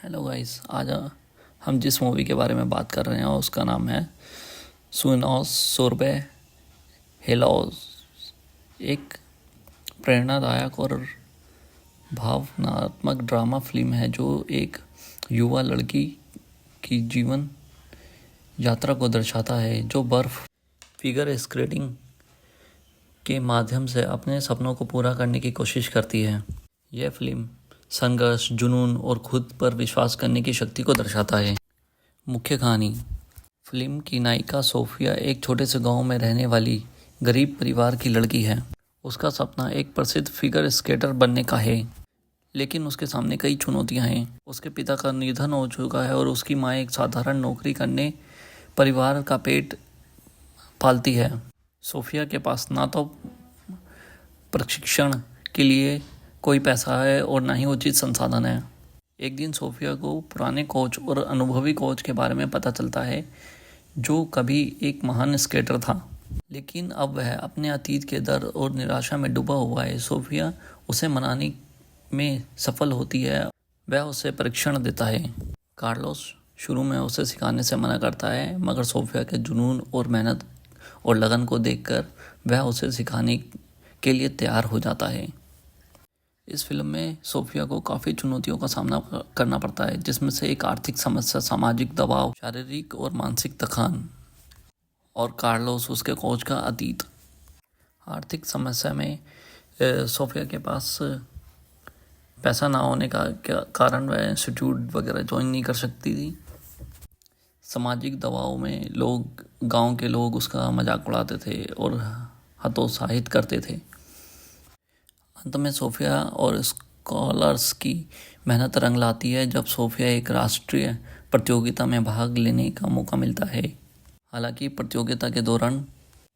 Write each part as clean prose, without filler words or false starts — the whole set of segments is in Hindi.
हेलो गाइस, आज हम जिस मूवी के बारे में बात कर रहे हैं उसका नाम है सुनोस सोरबे हेलोस। एक प्रेरणादायक और भावनात्मक ड्रामा फिल्म है जो एक युवा लड़की की जीवन यात्रा को दर्शाता है जो बर्फ फिगर स्केटिंग के माध्यम से अपने सपनों को पूरा करने की कोशिश करती है। यह फिल्म संघर्ष, जुनून और खुद पर विश्वास करने की शक्ति को दर्शाता है। मुख्य कहानी। फिल्म की नायिका सोफिया एक छोटे से गांव में रहने वाली गरीब परिवार की लड़की है। उसका सपना एक प्रसिद्ध फिगर स्केटर बनने का है, लेकिन उसके सामने कई चुनौतियां हैं। उसके पिता का निधन हो चुका है और उसकी माँ एक साधारण नौकरी करने परिवार का पेट पालती है। सोफिया के पास ना तो प्रशिक्षण के लिए कोई पैसा है और ना ही उचित संसाधन है। एक दिन सोफिया को पुराने कोच और अनुभवी कोच के बारे में पता चलता है जो कभी एक महान स्केटर था, लेकिन अब वह अपने अतीत के डर और निराशा में डूबा हुआ है। सोफिया उसे मनाने में सफल होती है। वह उसे परीक्षण देता है। कार्लोस शुरू में उसे सिखाने से मना करता है, मगर सोफिया के जुनून और मेहनत और लगन को देखकर वह उसे सिखाने के लिए तैयार हो जाता है। इस फिल्म में सोफिया को काफ़ी चुनौतियों का सामना करना पड़ता है, जिसमें से एक आर्थिक समस्या, सामाजिक दबाव, शारीरिक और मानसिक थकान और कार्लोस उसके कोच का अतीत। आर्थिक समस्या में सोफिया के पास पैसा ना होने का कारण वह इंस्टीट्यूट वगैरह ज्वाइन नहीं कर सकती थी। सामाजिक दबाव में गांव के लोग उसका मजाक उड़ाते थे और हतोत्साहित करते थे। अंत में सोफिया और स्कॉलर्स की मेहनत रंग लाती है जब सोफिया एक राष्ट्रीय प्रतियोगिता में भाग लेने का मौका मिलता है। हालांकि प्रतियोगिता के दौरान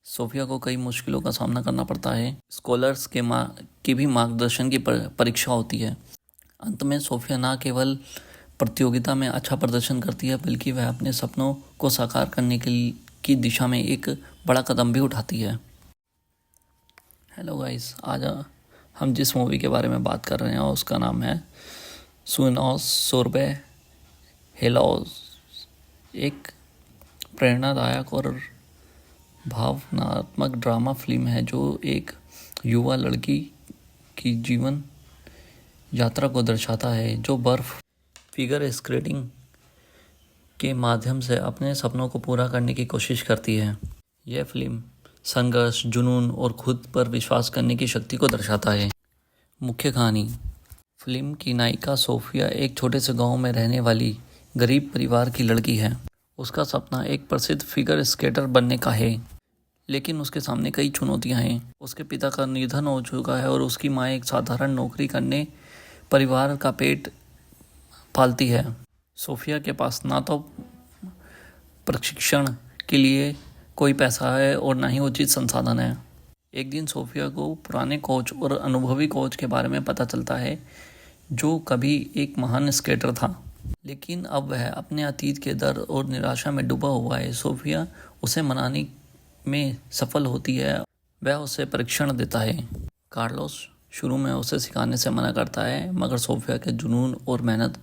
सोफिया को कई मुश्किलों का सामना करना पड़ता है। स्कॉलर्स की भी मार्गदर्शन की परीक्षा होती है। अंत में सोफिया न केवल प्रतियोगिता में अच्छा प्रदर्शन करती है, बल्कि वह अपने सपनों को साकार करने की दिशा में एक बड़ा कदम भी उठाती है। हेलो गाइस, आज हम जिस मूवी के बारे में बात कर रहे हैं उसका नाम है सुनोस सोरबे हेलोस। एक प्रेरणादायक और भावनात्मक ड्रामा फिल्म है जो एक युवा लड़की की जीवन यात्रा को दर्शाता है जो बर्फ फिगर स्केटिंग के माध्यम से अपने सपनों को पूरा करने की कोशिश करती है। यह फिल्म संघर्ष, जुनून और खुद पर विश्वास करने की शक्ति को दर्शाता है। मुख्य कहानी। फिल्म की नायिका सोफिया एक छोटे से गांव में रहने वाली गरीब परिवार की लड़की है। उसका सपना एक प्रसिद्ध फिगर स्केटर बनने का है, लेकिन उसके सामने कई चुनौतियां हैं। उसके पिता का निधन हो चुका है और उसकी माँ एक साधारण नौकरी करने परिवार का पेट पालती है। सोफिया के पास ना तो प्रशिक्षण के लिए कोई पैसा है और ना ही उचित संसाधन है। एक दिन सोफिया को पुराने कोच और अनुभवी कोच के बारे में पता चलता है जो कभी एक महान स्केटर था, लेकिन अब वह अपने अतीत के डर और निराशा में डूबा हुआ है। सोफिया उसे मनाने में सफल होती है। वह उसे परीक्षण देता है। कार्लोस शुरू में उसे सिखाने से मना करता है, मगर सोफिया के जुनून और मेहनत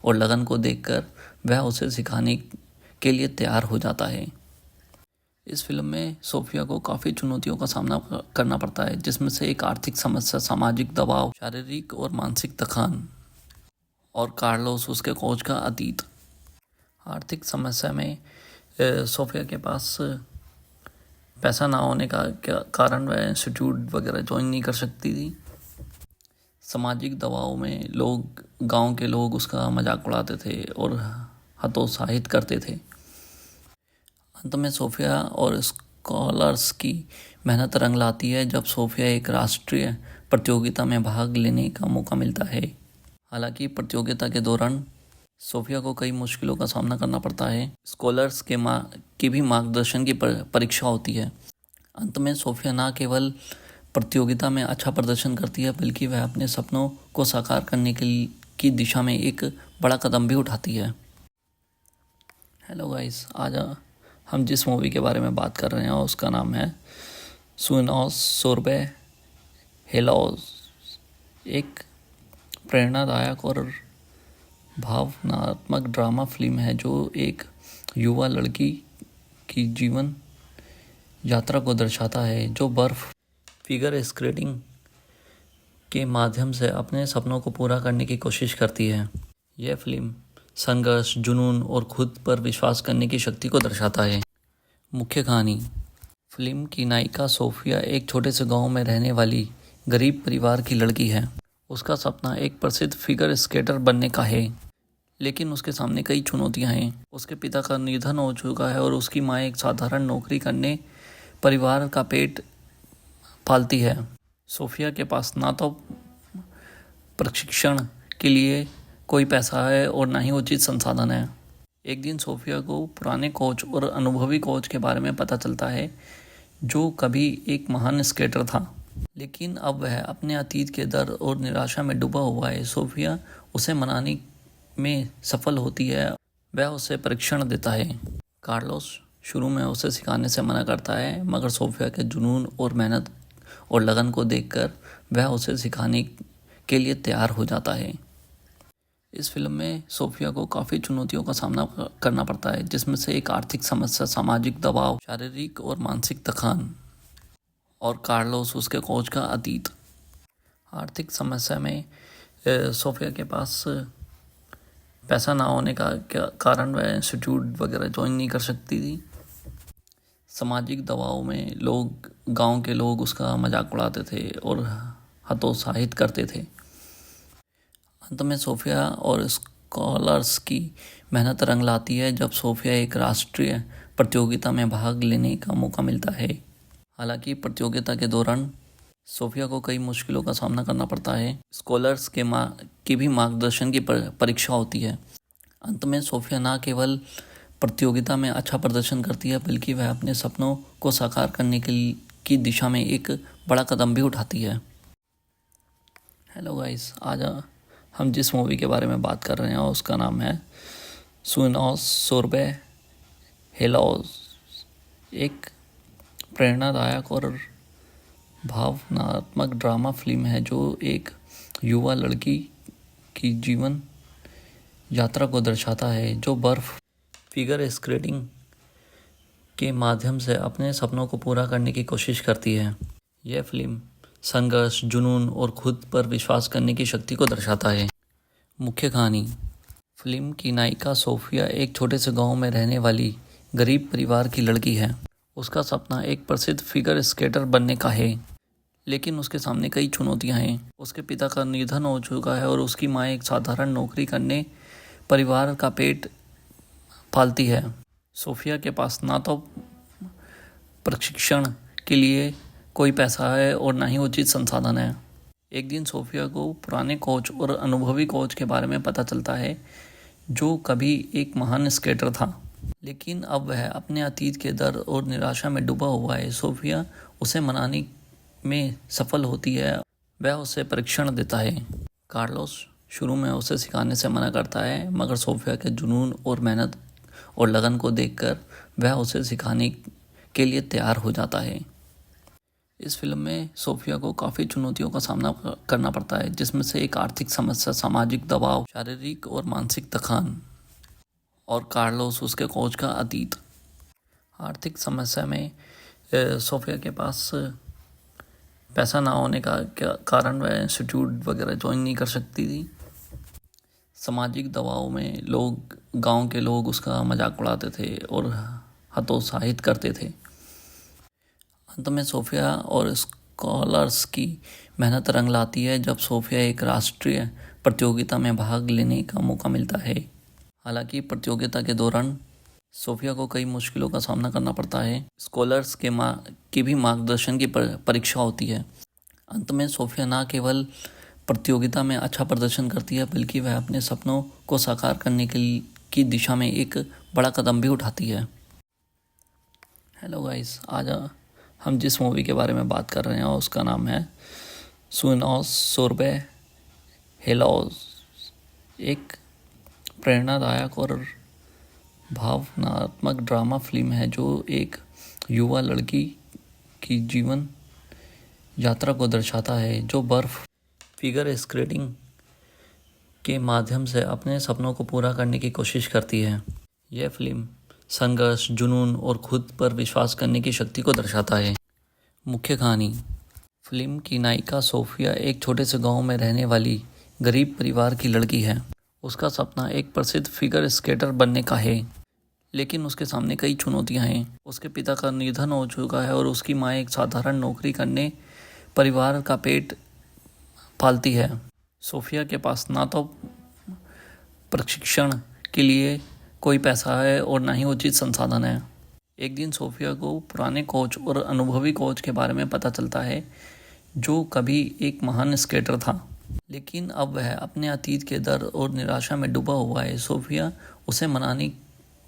और लगन को देखकर वह उसे सिखाने के लिए तैयार हो जाता है। इस फिल्म में सोफिया को काफ़ी चुनौतियों का सामना करना पड़ता है, जिसमें से एक आर्थिक समस्या, सामाजिक दबाव, शारीरिक और मानसिक थकान और कार्लोस उसके कोच का अतीत। आर्थिक समस्या में सोफिया के पास पैसा ना होने का कारण वह इंस्टीट्यूट वगैरह ज्वाइन नहीं कर सकती थी। सामाजिक दबाव में गांव के लोग उसका मजाक उड़ाते थे और हतोत्साहित करते थे। अंत में सोफिया और स्कॉलर्स की मेहनत रंग लाती है जब सोफिया एक राष्ट्रीय प्रतियोगिता में भाग लेने का मौका मिलता है। हालांकि प्रतियोगिता के दौरान सोफिया को कई मुश्किलों का सामना करना पड़ता है। स्कॉलर्स की भी मार्गदर्शन की परीक्षा होती है। अंत में सोफिया न केवल प्रतियोगिता में अच्छा प्रदर्शन करती है, बल्कि वह अपने सपनों को साकार करने की दिशा में एक बड़ा कदम भी उठाती है। हेलो गाइस, आज हम जिस मूवी के बारे में बात कर रहे हैं उसका नाम है सुनोस सोरबे हेलोस। एक प्रेरणादायक और भावनात्मक ड्रामा फिल्म है जो एक युवा लड़की की जीवन यात्रा को दर्शाता है जो बर्फ फिगर स्केटिंग के माध्यम से अपने सपनों को पूरा करने की कोशिश करती है। यह फिल्म संघर्ष, जुनून और खुद पर विश्वास करने की शक्ति को दर्शाता है। मुख्य कहानी। फिल्म की नायिका सोफिया एक छोटे से गांव में रहने वाली गरीब परिवार की लड़की है। उसका सपना एक प्रसिद्ध फिगर स्केटर बनने का है, लेकिन उसके सामने कई चुनौतियां हैं। उसके पिता का निधन हो चुका है और उसकी माँ एक साधारण नौकरी करने परिवार का पेट पालती है। सोफिया के पास ना तो प्रशिक्षण के लिए कोई पैसा है और ना ही उचित संसाधन है। एक दिन सोफिया को पुराने कोच और अनुभवी कोच के बारे में पता चलता है जो कभी एक महान स्केटर था, लेकिन अब वह अपने अतीत के दर्द और निराशा में डूबा हुआ है। सोफिया उसे मनाने में सफल होती है। वह उसे परीक्षण देता है। कार्लोस शुरू में उसे सिखाने से मना करता है, मगर सोफिया के जुनून और मेहनत और लगन को देखकर वह उसे सिखाने के लिए तैयार हो जाता है। इस फिल्म में सोफिया को काफ़ी चुनौतियों का सामना करना पड़ता है, जिसमें से एक आर्थिक समस्या, सामाजिक दबाव, शारीरिक और मानसिक थकान और कार्लोस उसके कोच का अतीत। आर्थिक समस्या में सोफिया के पास पैसा ना होने का कारण वह इंस्टीट्यूट वगैरह ज्वाइन नहीं कर सकती थी। सामाजिक दबाव में गांव के लोग उसका मजाक उड़ाते थे और हतोत्साहित करते थे। अंत में सोफिया और स्कॉलर्स की मेहनत रंग लाती है जब सोफिया एक राष्ट्रीय प्रतियोगिता में भाग लेने का मौका मिलता है। हालांकि प्रतियोगिता के दौरान सोफिया को कई मुश्किलों का सामना करना पड़ता है। स्कॉलर्स की भी मार्गदर्शन की परीक्षा होती है। अंत में सोफिया न केवल प्रतियोगिता में अच्छा प्रदर्शन करती है, बल्कि वह अपने सपनों को साकार करने की दिशा में एक बड़ा कदम भी उठाती है। हेलो गाइस, आज हम जिस मूवी के बारे में बात कर रहे हैं उसका नाम है सुनोस सोरबे हेलोस। एक प्रेरणादायक और भावनात्मक ड्रामा फिल्म है जो एक युवा लड़की की जीवन यात्रा को दर्शाता है जो बर्फ फिगर स्केटिंग के माध्यम से अपने सपनों को पूरा करने की कोशिश करती है। यह फिल्म संघर्ष, जुनून और खुद पर विश्वास करने की शक्ति को दर्शाता है। मुख्य कहानी। फिल्म की नायिका सोफिया एक छोटे से गांव में रहने वाली गरीब परिवार की लड़की है। उसका सपना एक प्रसिद्ध फिगर स्केटर बनने का है, लेकिन उसके सामने कई चुनौतियां हैं। उसके पिता का निधन हो चुका है और उसकी माँ एक साधारण नौकरी करने परिवार का पेट पालती है। सोफिया के पास ना तो प्रशिक्षण के लिए कोई पैसा है और ना ही उचित संसाधन है। एक दिन सोफिया को पुराने कोच और अनुभवी कोच के बारे में पता चलता है जो कभी एक महान स्केटर था, लेकिन अब वह अपने अतीत के दर्द और निराशा में डूबा हुआ है। सोफिया उसे मनाने में सफल होती है। वह उसे परीक्षण देता है। कार्लोस शुरू में उसे सिखाने से मना करता है, मगर सोफिया के जुनून और मेहनत और लगन को देखकर वह उसे सिखाने के लिए तैयार हो जाता है। इस फिल्म में सोफिया को काफ़ी चुनौतियों का सामना करना पड़ता है, जिसमें से एक आर्थिक समस्या, सामाजिक दबाव, शारीरिक और मानसिक थकान और कार्लोस उसके कोच का अतीत। आर्थिक समस्या में सोफिया के पास पैसा ना होने का कारण वह इंस्टीट्यूट वगैरह ज्वाइन नहीं कर सकती थी। सामाजिक दबाव में गांव के लोग उसका मजाक उड़ाते थे और हतोत्साहित करते थे। अंत में सोफिया और स्कॉलर्स की मेहनत रंग लाती है जब सोफिया एक राष्ट्रीय प्रतियोगिता में भाग लेने का मौका मिलता है। हालांकि प्रतियोगिता के दौरान सोफिया को कई मुश्किलों का सामना करना पड़ता है। स्कॉलर्स की भी मार्गदर्शन की परीक्षा होती है। अंत में सोफिया न केवल प्रतियोगिता में अच्छा प्रदर्शन करती है, बल्कि वह अपने सपनों को साकार करने की दिशा में एक बड़ा कदम भी उठाती है। हेलो गाइस, आज हम जिस मूवी के बारे में बात कर रहे हैं उसका नाम है सुनोस सोरबे हेलोस। एक प्रेरणादायक और भावनात्मक ड्रामा फिल्म है जो एक युवा लड़की की जीवन यात्रा को दर्शाता है जो बर्फ फिगर स्केटिंग के माध्यम से अपने सपनों को पूरा करने की कोशिश करती है। यह फिल्म संघर्ष, जुनून और खुद पर विश्वास करने की शक्ति को दर्शाता है। मुख्य कहानी। फिल्म की नायिका सोफिया एक छोटे से गांव में रहने वाली गरीब परिवार की लड़की है। उसका सपना एक प्रसिद्ध फिगर स्केटर बनने का है, लेकिन उसके सामने कई चुनौतियां हैं। उसके पिता का निधन हो चुका है और उसकी माँ एक साधारण नौकरी करने परिवार का पेट पालती है। सोफिया के पास ना तो प्रशिक्षण के लिए कोई पैसा है और ना ही उचित संसाधन है। एक दिन सोफिया को पुराने कोच और अनुभवी कोच के बारे में पता चलता है, जो कभी एक महान स्केटर था, लेकिन अब वह अपने अतीत के दर्द और निराशा में डूबा हुआ है। सोफिया उसे मनाने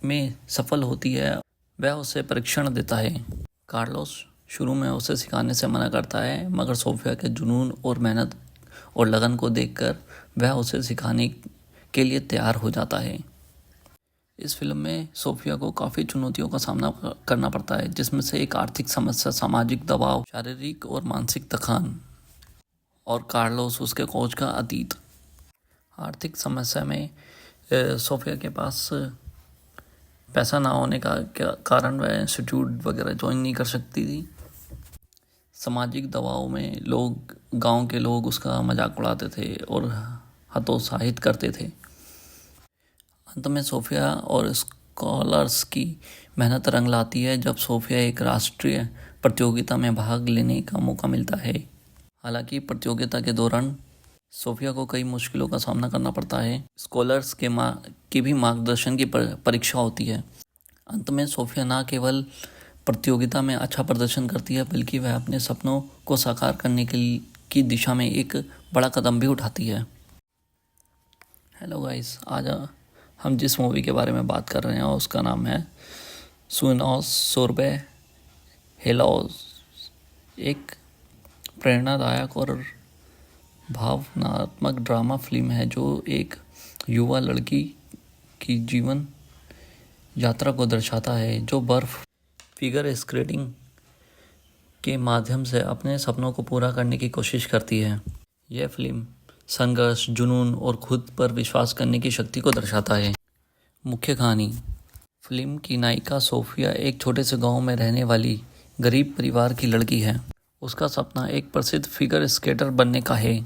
में सफल होती है। वह उसे परीक्षण देता है। कार्लोस शुरू में उसे सिखाने से मना करता है, मगर सोफिया के जुनून और मेहनत और लगन को देखकर वह उसे सिखाने के लिए तैयार हो जाता है। इस फिल्म में सोफिया को काफ़ी चुनौतियों का सामना करना पड़ता है, जिसमें से एक आर्थिक समस्या, सामाजिक दबाव, शारीरिक और मानसिक थकान और कार्लोस उसके कोच का अतीत। आर्थिक समस्या में सोफिया के पास पैसा ना होने का कारण वह इंस्टीट्यूट वगैरह ज्वाइन नहीं कर सकती थी। सामाजिक दबाव में गांव के लोग उसका मजाक उड़ाते थे और हतोत्साहित करते थे। अंत में सोफिया और स्कॉलर्स की मेहनत रंग लाती है जब सोफिया एक राष्ट्रीय प्रतियोगिता में भाग लेने का मौका मिलता है। हालांकि प्रतियोगिता के दौरान सोफिया को कई मुश्किलों का सामना करना पड़ता है। स्कॉलर्स की भी मार्गदर्शन की परीक्षा होती है। अंत में सोफिया न केवल प्रतियोगिता में अच्छा प्रदर्शन करती है, बल्कि वह अपने सपनों को साकार करने की दिशा में एक बड़ा कदम भी उठाती है। हेलो गाइस, आज हम जिस मूवी के बारे में बात कर रहे हैं उसका नाम है सुनोस सोरबे हेलोस। एक प्रेरणादायक और भावनात्मक ड्रामा फिल्म है जो एक युवा लड़की की जीवन यात्रा को दर्शाता है, जो बर्फ फिगर स्केटिंग के माध्यम से अपने सपनों को पूरा करने की कोशिश करती है। यह फिल्म संघर्ष, जुनून और खुद पर विश्वास करने की शक्ति को दर्शाता है। मुख्य कहानी। फिल्म की नायिका सोफिया एक छोटे से गांव में रहने वाली गरीब परिवार की लड़की है। उसका सपना एक प्रसिद्ध फिगर स्केटर बनने का है,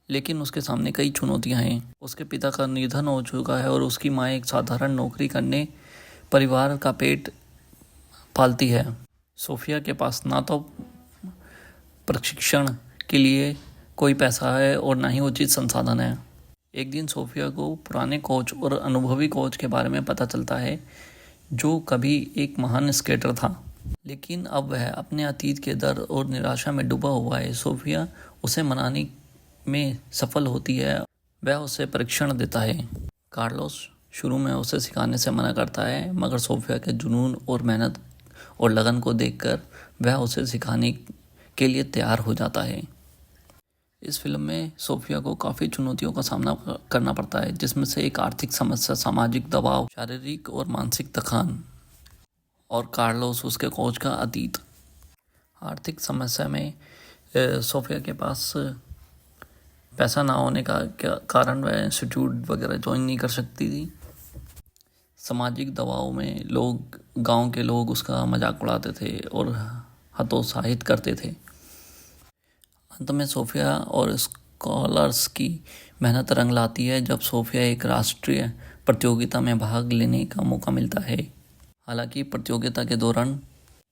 लेकिन उसके सामने कई चुनौतियां हैं। उसके पिता का निधन हो चुका है और उसकी माँ एक साधारण नौकरी करने परिवार का पेट पालती है। सोफिया के पास ना तो प्रशिक्षण के लिए कोई पैसा है और ना ही उचित संसाधन है। एक दिन सोफिया को पुराने कोच और अनुभवी कोच के बारे में पता चलता है, जो कभी एक महान स्केटर था, लेकिन अब वह अपने अतीत के दर्द और निराशा में डूबा हुआ है। सोफिया उसे मनाने में सफल होती है। वह उसे परीक्षण देता है। कार्लोस शुरू में उसे सिखाने से मना करता है, मगर सोफिया के जुनून और मेहनत और लगन को देखकर वह उसे सिखाने के लिए तैयार हो जाता है। इस फिल्म में सोफिया को काफ़ी चुनौतियों का सामना करना पड़ता है, जिसमें से एक आर्थिक समस्या, सामाजिक दबाव, शारीरिक और मानसिक थकान और कार्लोस उसके कोच का अतीत। आर्थिक समस्या में सोफिया के पास पैसा ना होने का कारण वह इंस्टीट्यूट वगैरह ज्वाइन नहीं कर सकती थी। सामाजिक दबाव में गांव के लोग उसका मजाक उड़ाते थे और हतोत्साहित करते थे। अंत में सोफिया और स्कॉलर्स की मेहनत रंग लाती है जब सोफिया एक राष्ट्रीय प्रतियोगिता में भाग लेने का मौका मिलता है। हालांकि प्रतियोगिता के दौरान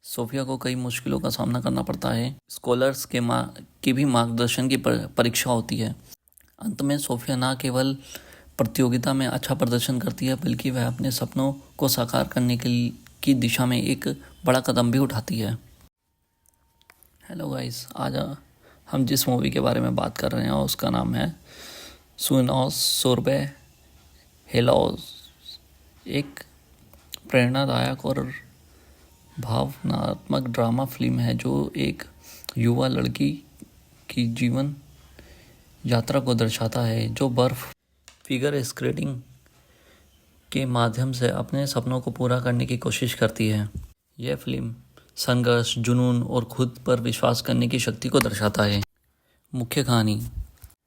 सोफिया को कई मुश्किलों का सामना करना पड़ता है। स्कॉलर्स की भी मार्गदर्शन की परीक्षा होती है। अंत में सोफिया न केवल प्रतियोगिता में अच्छा प्रदर्शन करती है, बल्कि वह अपने सपनों को साकार करने की दिशा में एक बड़ा कदम भी उठाती है। हेलो गाइस, आज हम जिस मूवी के बारे में बात कर रहे हैं उसका नाम है सुनोस सोरबे हेलोस। एक प्रेरणादायक और भावनात्मक ड्रामा फिल्म है जो एक युवा लड़की की जीवन यात्रा को दर्शाता है, जो बर्फ फिगर स्केटिंग के माध्यम से अपने सपनों को पूरा करने की कोशिश करती है। यह फिल्म संघर्ष, जुनून और खुद पर विश्वास करने की शक्ति को दर्शाता है। मुख्य कहानी।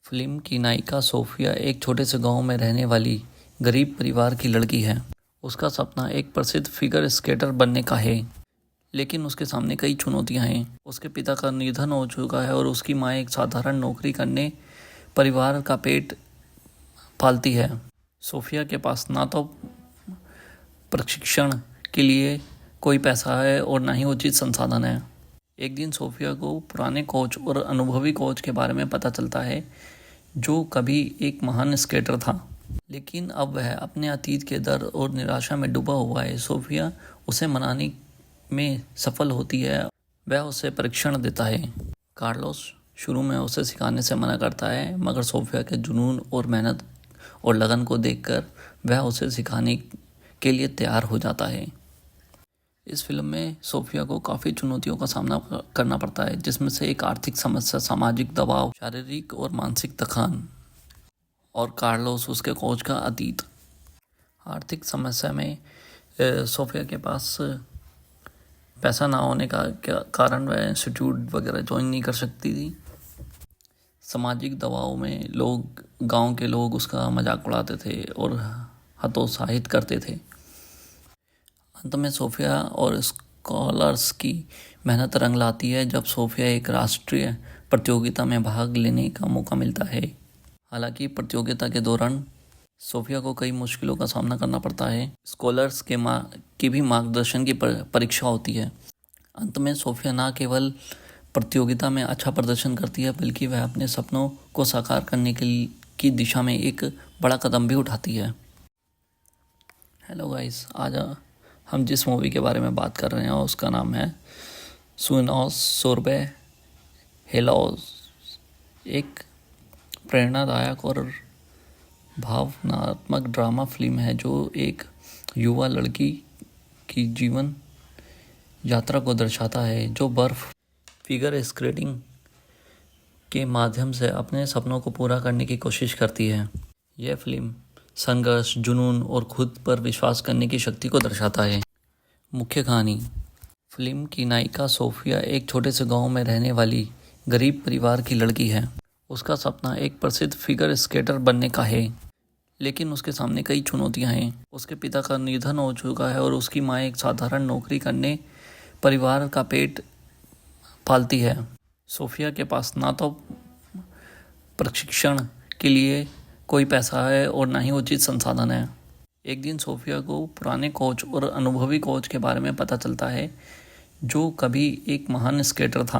फिल्म की नायिका सोफिया एक छोटे से गांव में रहने वाली गरीब परिवार की लड़की है। उसका सपना एक प्रसिद्ध फिगर स्केटर बनने का है, लेकिन उसके सामने कई चुनौतियां हैं। उसके पिता का निधन हो चुका है और उसकी माँ एक साधारण नौकरी करने परिवार का पेट पालती है। सोफिया के पास ना तो प्रशिक्षण के लिए कोई पैसा है और ना ही उचित संसाधन है। एक दिन सोफिया को पुराने कोच और अनुभवी कोच के बारे में पता चलता है, जो कभी एक महान स्केटर था, लेकिन अब वह अपने अतीत के दर्द और निराशा में डूबा हुआ है। सोफिया उसे मनाने में सफल होती है। वह उसे परीक्षण देता है। कार्लोस शुरू में उसे सिखाने से मना करता है, मगर सोफिया के जुनून और मेहनत और लगन को देखकर वह उसे सिखाने के लिए तैयार हो जाता है। इस फिल्म में सोफिया को काफ़ी चुनौतियों का सामना करना पड़ता है, जिसमें से एक आर्थिक समस्या, सामाजिक दबाव, शारीरिक और मानसिक थकान और कार्लोस उसके कोच का अतीत। आर्थिक समस्या में सोफिया के पास पैसा ना होने का कारण वह इंस्टीट्यूट वगैरह ज्वाइन नहीं कर सकती थी। सामाजिक दबाव में गांव के लोग उसका मजाक उड़ाते थे और हतोत्साहित करते थे। अंत में सोफिया और स्कॉलर्स की मेहनत रंग लाती है जब सोफिया एक राष्ट्रीय प्रतियोगिता में भाग लेने का मौका मिलता है। हालांकि प्रतियोगिता के दौरान सोफिया को कई मुश्किलों का सामना करना पड़ता है। स्कॉलर्स की भी मार्गदर्शन की परीक्षा होती है। अंत में सोफिया न केवल प्रतियोगिता में अच्छा प्रदर्शन करती है, बल्कि वह अपने सपनों को साकार करने की दिशा में एक बड़ा कदम भी उठाती है। हेलो गाइस, आज हम जिस मूवी के बारे में बात कर रहे हैं उसका नाम है सुनोस सोरबे हेलोस। एक प्रेरणादायक और भावनात्मक ड्रामा फिल्म है जो एक युवा लड़की की जीवन यात्रा को दर्शाता है, जो बर्फ फिगर स्केटिंग के माध्यम से अपने सपनों को पूरा करने की कोशिश करती है। यह फिल्म संघर्ष, जुनून और खुद पर विश्वास करने की शक्ति को दर्शाता है। मुख्य कहानी। फिल्म की नायिका सोफिया एक छोटे से गांव में रहने वाली गरीब परिवार की लड़की है। उसका सपना एक प्रसिद्ध फिगर स्केटर बनने का है, लेकिन उसके सामने कई चुनौतियां हैं। उसके पिता का निधन हो चुका है और उसकी माँ एक साधारण नौकरी करने परिवार का पेट पालती है। सोफिया के पास ना तो प्रशिक्षण के लिए कोई पैसा है और ना ही उचित संसाधन है। एक दिन सोफिया को पुराने कोच और अनुभवी कोच के बारे में पता चलता है, जो कभी एक महान स्केटर था,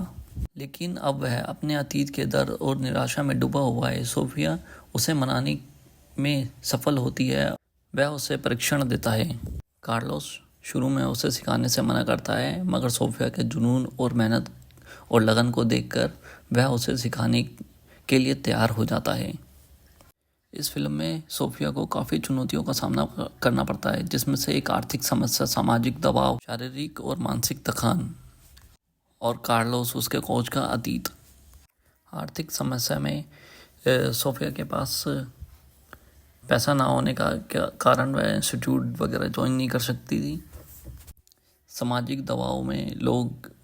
लेकिन अब वह अपने अतीत के दर्द और निराशा में डूबा हुआ है। सोफिया उसे मनाने में सफल होती है। वह उसे परीक्षण देता है। कार्लोस शुरू में उसे सिखाने से मना करता है, मगर सोफिया के जुनून और मेहनत और लगन को देखकर वह उसे सिखाने के लिए तैयार हो जाता है। इस फिल्म में सोफिया को काफ़ी चुनौतियों का सामना करना पड़ता है, जिसमें से एक आर्थिक समस्या, सामाजिक दबाव, शारीरिक और मानसिक थकान और कार्लोस उसके कोच का अतीत। आर्थिक समस्या में सोफिया के पास पैसा ना होने का कारण वह इंस्टीट्यूट वगैरह ज्वाइन नहीं कर सकती थी। सामाजिक दबाव में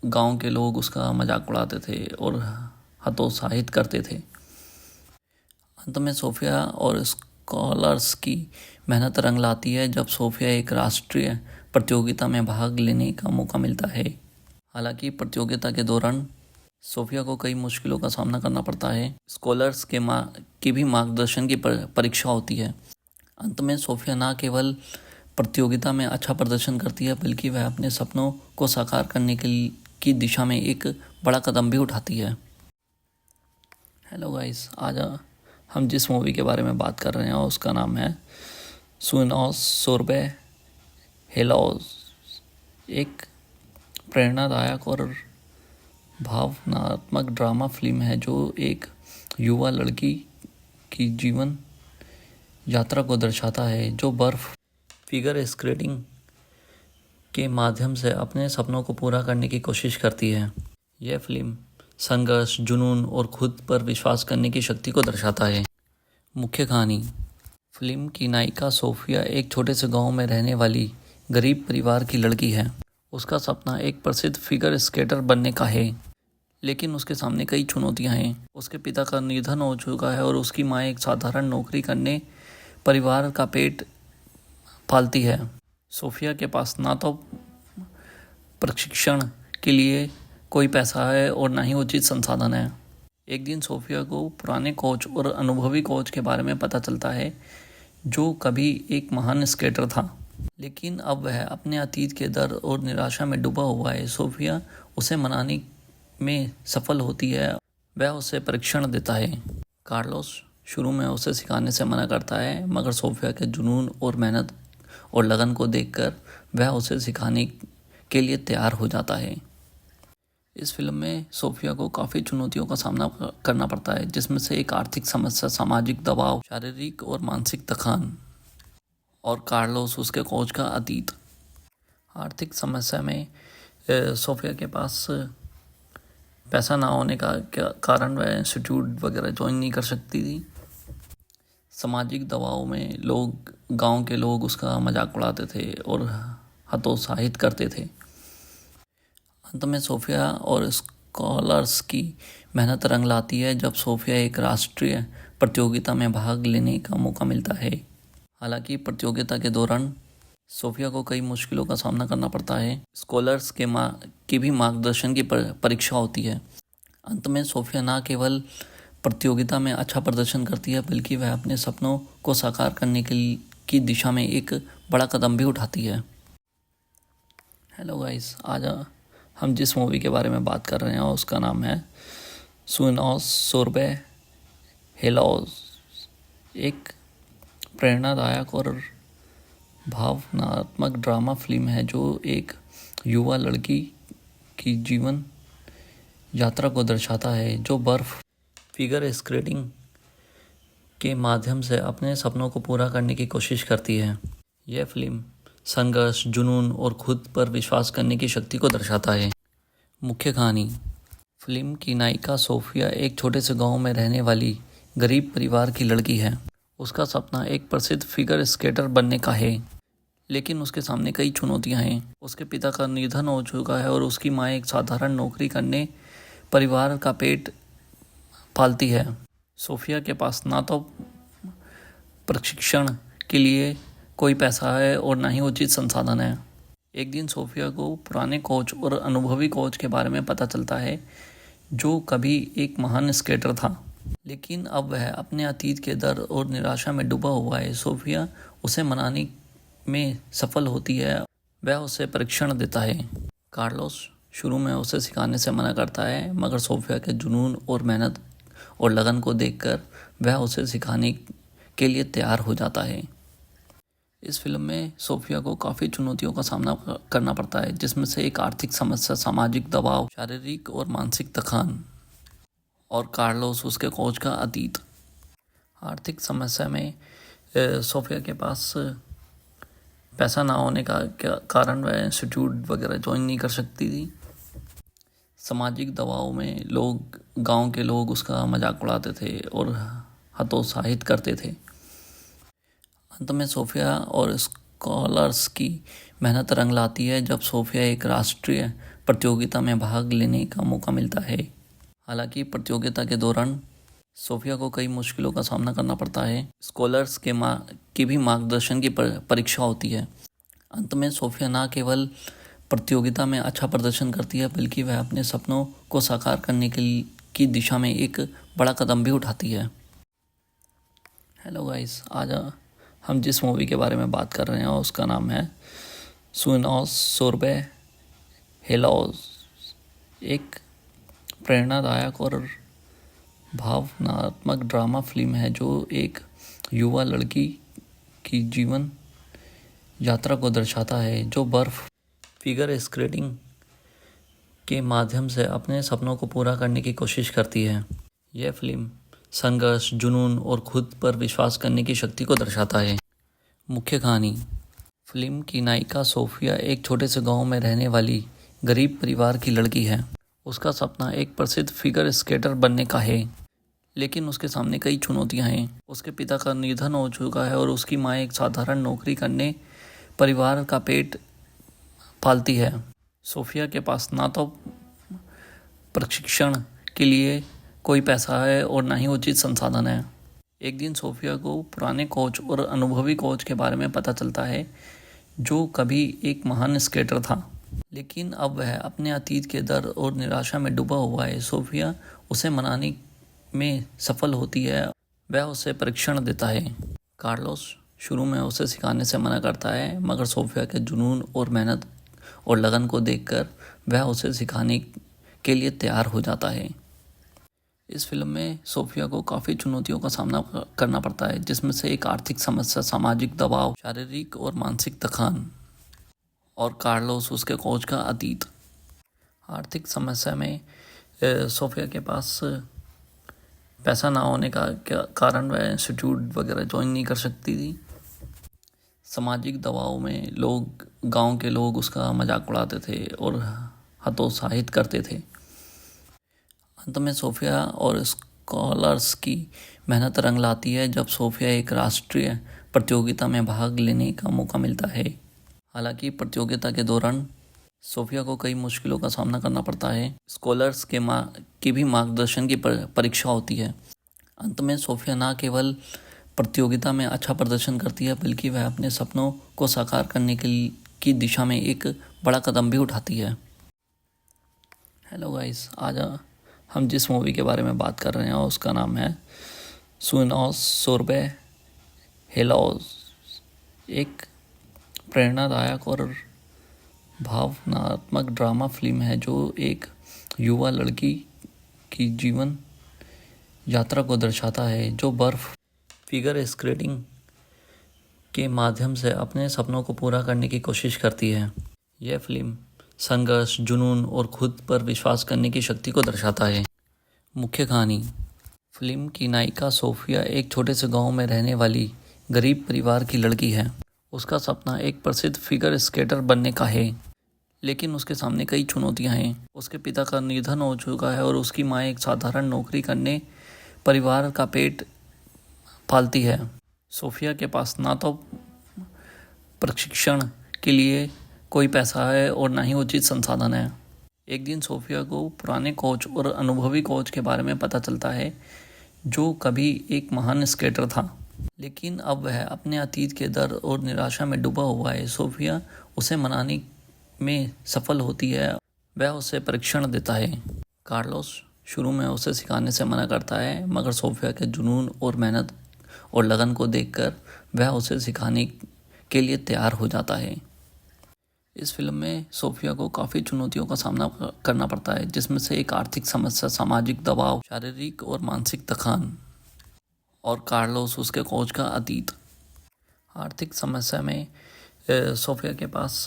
गांव के लोग उसका मजाक उड़ाते थे और हतोत्साहित करते थे। अंत में सोफिया और स्कॉलर्स की मेहनत रंग लाती है जब सोफिया एक राष्ट्रीय प्रतियोगिता में भाग लेने का मौका मिलता है। हालांकि प्रतियोगिता के दौरान सोफिया को कई मुश्किलों का सामना करना पड़ता है। स्कॉलर्स की भी मार्गदर्शन की परीक्षा होती है। अंत में सोफिया न केवल प्रतियोगिता में अच्छा प्रदर्शन करती है, बल्कि वह अपने सपनों को साकार करने की दिशा में एक बड़ा कदम भी उठाती है। हेलो गाइस, आज हम जिस मूवी के बारे में बात कर रहे हैं उसका नाम है सुनोस सोरबे हेलोस। एक प्रेरणादायक और भावनात्मक ड्रामा फिल्म है जो एक युवा लड़की की जीवन यात्रा को दर्शाता है, जो बर्फ फिगर स्केटिंग के माध्यम से अपने सपनों को पूरा करने की कोशिश करती है। यह फिल्म संघर्ष, जुनून और खुद पर विश्वास करने की शक्ति को दर्शाता है। मुख्य कहानी। फिल्म की नायिका सोफिया एक छोटे से गांव में रहने वाली गरीब परिवार की लड़की है। उसका सपना एक प्रसिद्ध फिगर स्केटर बनने का है, लेकिन उसके सामने कई चुनौतियां हैं। उसके पिता का निधन हो चुका है और उसकी माँ एक साधारण नौकरी करने परिवार का पेट पालती है। सोफिया के पास ना तो प्रशिक्षण के लिए कोई पैसा है और ना ही उचित संसाधन है। एक दिन सोफिया को पुराने कोच और अनुभवी कोच के बारे में पता चलता है जो कभी एक महान स्केटर था, लेकिन अब वह अपने अतीत के दर्द और निराशा में डूबा हुआ है। सोफिया उसे मनाने में सफल होती है। वह उसे परीक्षण देता है। कार्लोस शुरू में उसे सिखाने से मना करता है, मगर सोफिया के जुनून और मेहनत और लगन को देखकर वह उसे सिखाने के लिए तैयार हो जाता है। इस फिल्म में सोफिया को काफ़ी चुनौतियों का सामना करना पड़ता है, जिसमें से एक आर्थिक समस्या, सामाजिक दबाव, शारीरिक और मानसिक थकान और कार्लोस उसके कोच का अतीत। आर्थिक समस्या में सोफिया के पास पैसा ना होने का कारण वह इंस्टीट्यूट वगैरह ज्वाइन नहीं कर सकती थी। सामाजिक दबाव में गांव के लोग उसका मजाक उड़ाते थे और हतोत्साहित करते थे। अंत में सोफिया और स्कॉलर्स की मेहनत रंग लाती है जब सोफिया एक राष्ट्रीय प्रतियोगिता में भाग लेने का मौका मिलता है। हालांकि प्रतियोगिता के दौरान सोफिया को कई मुश्किलों का सामना करना पड़ता है। स्कॉलर्स की भी मार्गदर्शन की परीक्षा होती है। अंत में सोफिया न केवल प्रतियोगिता में अच्छा प्रदर्शन करती है, बल्कि वह अपने सपनों को साकार करने की दिशा में एक बड़ा कदम भी उठाती है। हेलो गाइस, आज हम जिस मूवी के बारे में बात कर रहे हैं उसका नाम है सुनोस सोरबे हेलोस। एक प्रेरणादायक और भावनात्मक ड्रामा फिल्म है जो एक युवा लड़की की जीवन यात्रा को दर्शाता है, जो बर्फ फिगर स्केटिंग के माध्यम से अपने सपनों को पूरा करने की कोशिश करती है। यह फिल्म संघर्ष, जुनून और खुद पर विश्वास करने की शक्ति को दर्शाता है। मुख्य कहानी। फिल्म की नायिका सोफिया एक छोटे से गांव में रहने वाली गरीब परिवार की लड़की है। उसका सपना एक प्रसिद्ध फिगर स्केटर बनने का है, लेकिन उसके सामने कई चुनौतियां हैं। उसके पिता का निधन हो चुका है और उसकी माँ एक साधारण नौकरी करने परिवार का पेट पालती है। सोफिया के पास ना तो प्रशिक्षण के लिए कोई पैसा है और ना ही उचित संसाधन है। एक दिन सोफिया को पुराने कोच और अनुभवी कोच के बारे में पता चलता है जो कभी एक महान स्केटर था, लेकिन अब वह अपने अतीत के दर्द और निराशा में डूबा हुआ है। सोफिया उसे मनाने में सफल होती है। वह उसे परीक्षण देता है। कार्लोस शुरू में उसे सिखाने से मना करता है, मगर सोफिया के जुनून और मेहनत और लगन को देखकर वह उसे सिखाने के लिए तैयार हो जाता है। इस फिल्म में सोफिया को काफ़ी चुनौतियों का सामना करना पड़ता है, जिसमें से एक आर्थिक समस्या, सामाजिक दबाव, शारीरिक और मानसिक थकान और कार्लोस उसके कोच का अतीत। आर्थिक समस्या में सोफिया के पास पैसा ना होने का कारण वह इंस्टीट्यूट वगैरह ज्वाइन नहीं कर सकती थी। सामाजिक दबाव में गांव के लोग उसका मजाक उड़ाते थे और हतोत्साहित करते थे। अंत में सोफिया और स्कॉलर्स की मेहनत रंग लाती है जब सोफिया एक राष्ट्रीय प्रतियोगिता में भाग लेने का मौका मिलता है। हालांकि प्रतियोगिता के दौरान सोफिया को कई मुश्किलों का सामना करना पड़ता है। स्कॉलर्स की भी मार्गदर्शन की परीक्षा होती है। अंत में सोफिया न केवल प्रतियोगिता में अच्छा प्रदर्शन करती है, बल्कि वह अपने सपनों को साकार करने की दिशा में एक बड़ा कदम भी उठाती है। हेलो गाइस, आज हम जिस मूवी के बारे में बात कर रहे हैं उसका नाम है सुनोस सोरबे हेलोस। एक प्रेरणादायक और भावनात्मक ड्रामा फिल्म है जो एक युवा लड़की की जीवन यात्रा को दर्शाता है, जो बर्फ फिगर स्केटिंग के माध्यम से अपने सपनों को पूरा करने की कोशिश करती है। यह फिल्म संघर्ष, जुनून और खुद पर विश्वास करने की शक्ति को दर्शाता है। मुख्य कहानी। फिल्म की नायिका सोफिया एक छोटे से गांव में रहने वाली गरीब परिवार की लड़की है। उसका सपना एक प्रसिद्ध फिगर स्केटर बनने का है, लेकिन उसके सामने कई चुनौतियां हैं। उसके पिता का निधन हो चुका है और उसकी माँ एक साधारण नौकरी करने परिवार का पेट पालती है। सोफिया के पास ना तो प्रशिक्षण के लिए कोई पैसा है और ना ही उचित संसाधन है। एक दिन सोफिया को पुराने कोच और अनुभवी कोच के बारे में पता चलता है जो कभी एक महान स्केटर था, लेकिन अब वह अपने अतीत के दर्द और निराशा में डूबा हुआ है। सोफिया उसे मनाने में सफल होती है, वह उसे परीक्षण देता है। कार्लोस शुरू में उसे सिखाने से मना करता है, मगर सोफिया के जुनून और मेहनत और लगन को देखकर वह उसे सिखाने के लिए तैयार हो जाता है। इस फिल्म में सोफिया को काफ़ी चुनौतियों का सामना करना पड़ता है, जिसमें से एक आर्थिक समस्या, सामाजिक दबाव, शारीरिक और मानसिक थकान और कार्लोस उसके कोच का अतीत। आर्थिक समस्या में सोफिया के पास पैसा ना होने का कारण वह इंस्टीट्यूट वगैरह ज्वाइन नहीं कर सकती थी। सामाजिक दबाव में गांव के लोग उसका मजाक उड़ाते थे और हतोत्साहित करते थे। अंत में सोफिया और स्कॉलर्स की मेहनत रंग लाती है जब सोफिया एक राष्ट्रीय प्रतियोगिता में भाग लेने का मौका मिलता है। हालांकि प्रतियोगिता के दौरान सोफिया को कई मुश्किलों का सामना करना पड़ता है। स्कॉलर्स की भी मार्गदर्शन की परीक्षा होती है। अंत में सोफिया न केवल प्रतियोगिता में अच्छा प्रदर्शन करती है, बल्कि वह अपने सपनों को साकार करने की दिशा में एक बड़ा कदम भी उठाती है। हेलो गाइस, आज हम जिस मूवी के बारे में बात कर रहे हैं उसका नाम है सुनोस सोरबे हेलोस। एक प्रेरणादायक और भावनात्मक ड्रामा फिल्म है जो एक युवा लड़की की जीवन यात्रा को दर्शाता है, जो बर्फ फिगर स्केटिंग के माध्यम से अपने सपनों को पूरा करने की कोशिश करती है। यह फिल्म संघर्ष, जुनून और खुद पर विश्वास करने की शक्ति को दर्शाता है। मुख्य कहानी। फिल्म की नायिका सोफिया एक छोटे से गांव में रहने वाली गरीब परिवार की लड़की है। उसका सपना एक प्रसिद्ध फिगर स्केटर बनने का है, लेकिन उसके सामने कई चुनौतियां हैं। उसके पिता का निधन हो चुका है और उसकी माँ एक साधारण नौकरी करने परिवार का पेट पालती है। सोफिया के पास ना तो प्रशिक्षण के लिए कोई पैसा है और ना ही उचित संसाधन है। एक दिन सोफिया को पुराने कोच और अनुभवी कोच के बारे में पता चलता है जो कभी एक महान स्केटर था, लेकिन अब वह अपने अतीत के दर्द और निराशा में डूबा हुआ है। सोफिया उसे मनाने में सफल होती है, वह उसे परीक्षण देता है। कार्लोस शुरू में उसे सिखाने से मना करता है, मगर सोफिया के जुनून और मेहनत और लगन को देखकर वह उसे सिखाने के लिए तैयार हो जाता है। इस फिल्म में सोफिया को काफ़ी चुनौतियों का सामना करना पड़ता है, जिसमें से एक आर्थिक समस्या, सामाजिक दबाव, शारीरिक और मानसिक थकान और कार्लोस उसके कोच का अतीत। आर्थिक समस्या में सोफिया के पास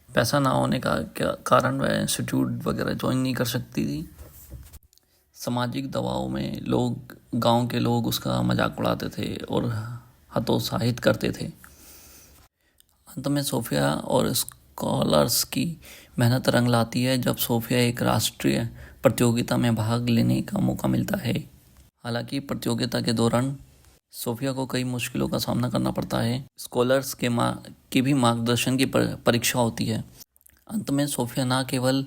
पैसा ना होने का कारण वह इंस्टीट्यूट वगैरह ज्वाइन नहीं कर सकती थी। सामाजिक दबाव में गांव के लोग उसका मजाक उड़ाते थे और हतोत्साहित करते थे। अंत में सोफिया और स्कॉलर्स की मेहनत रंग लाती है जब सोफिया एक राष्ट्रीय प्रतियोगिता में भाग लेने का मौका मिलता है। हालांकि प्रतियोगिता के दौरान सोफिया को कई मुश्किलों का सामना करना पड़ता है। स्कॉलर्स की भी मार्गदर्शन की परीक्षा होती है। अंत में सोफिया न केवल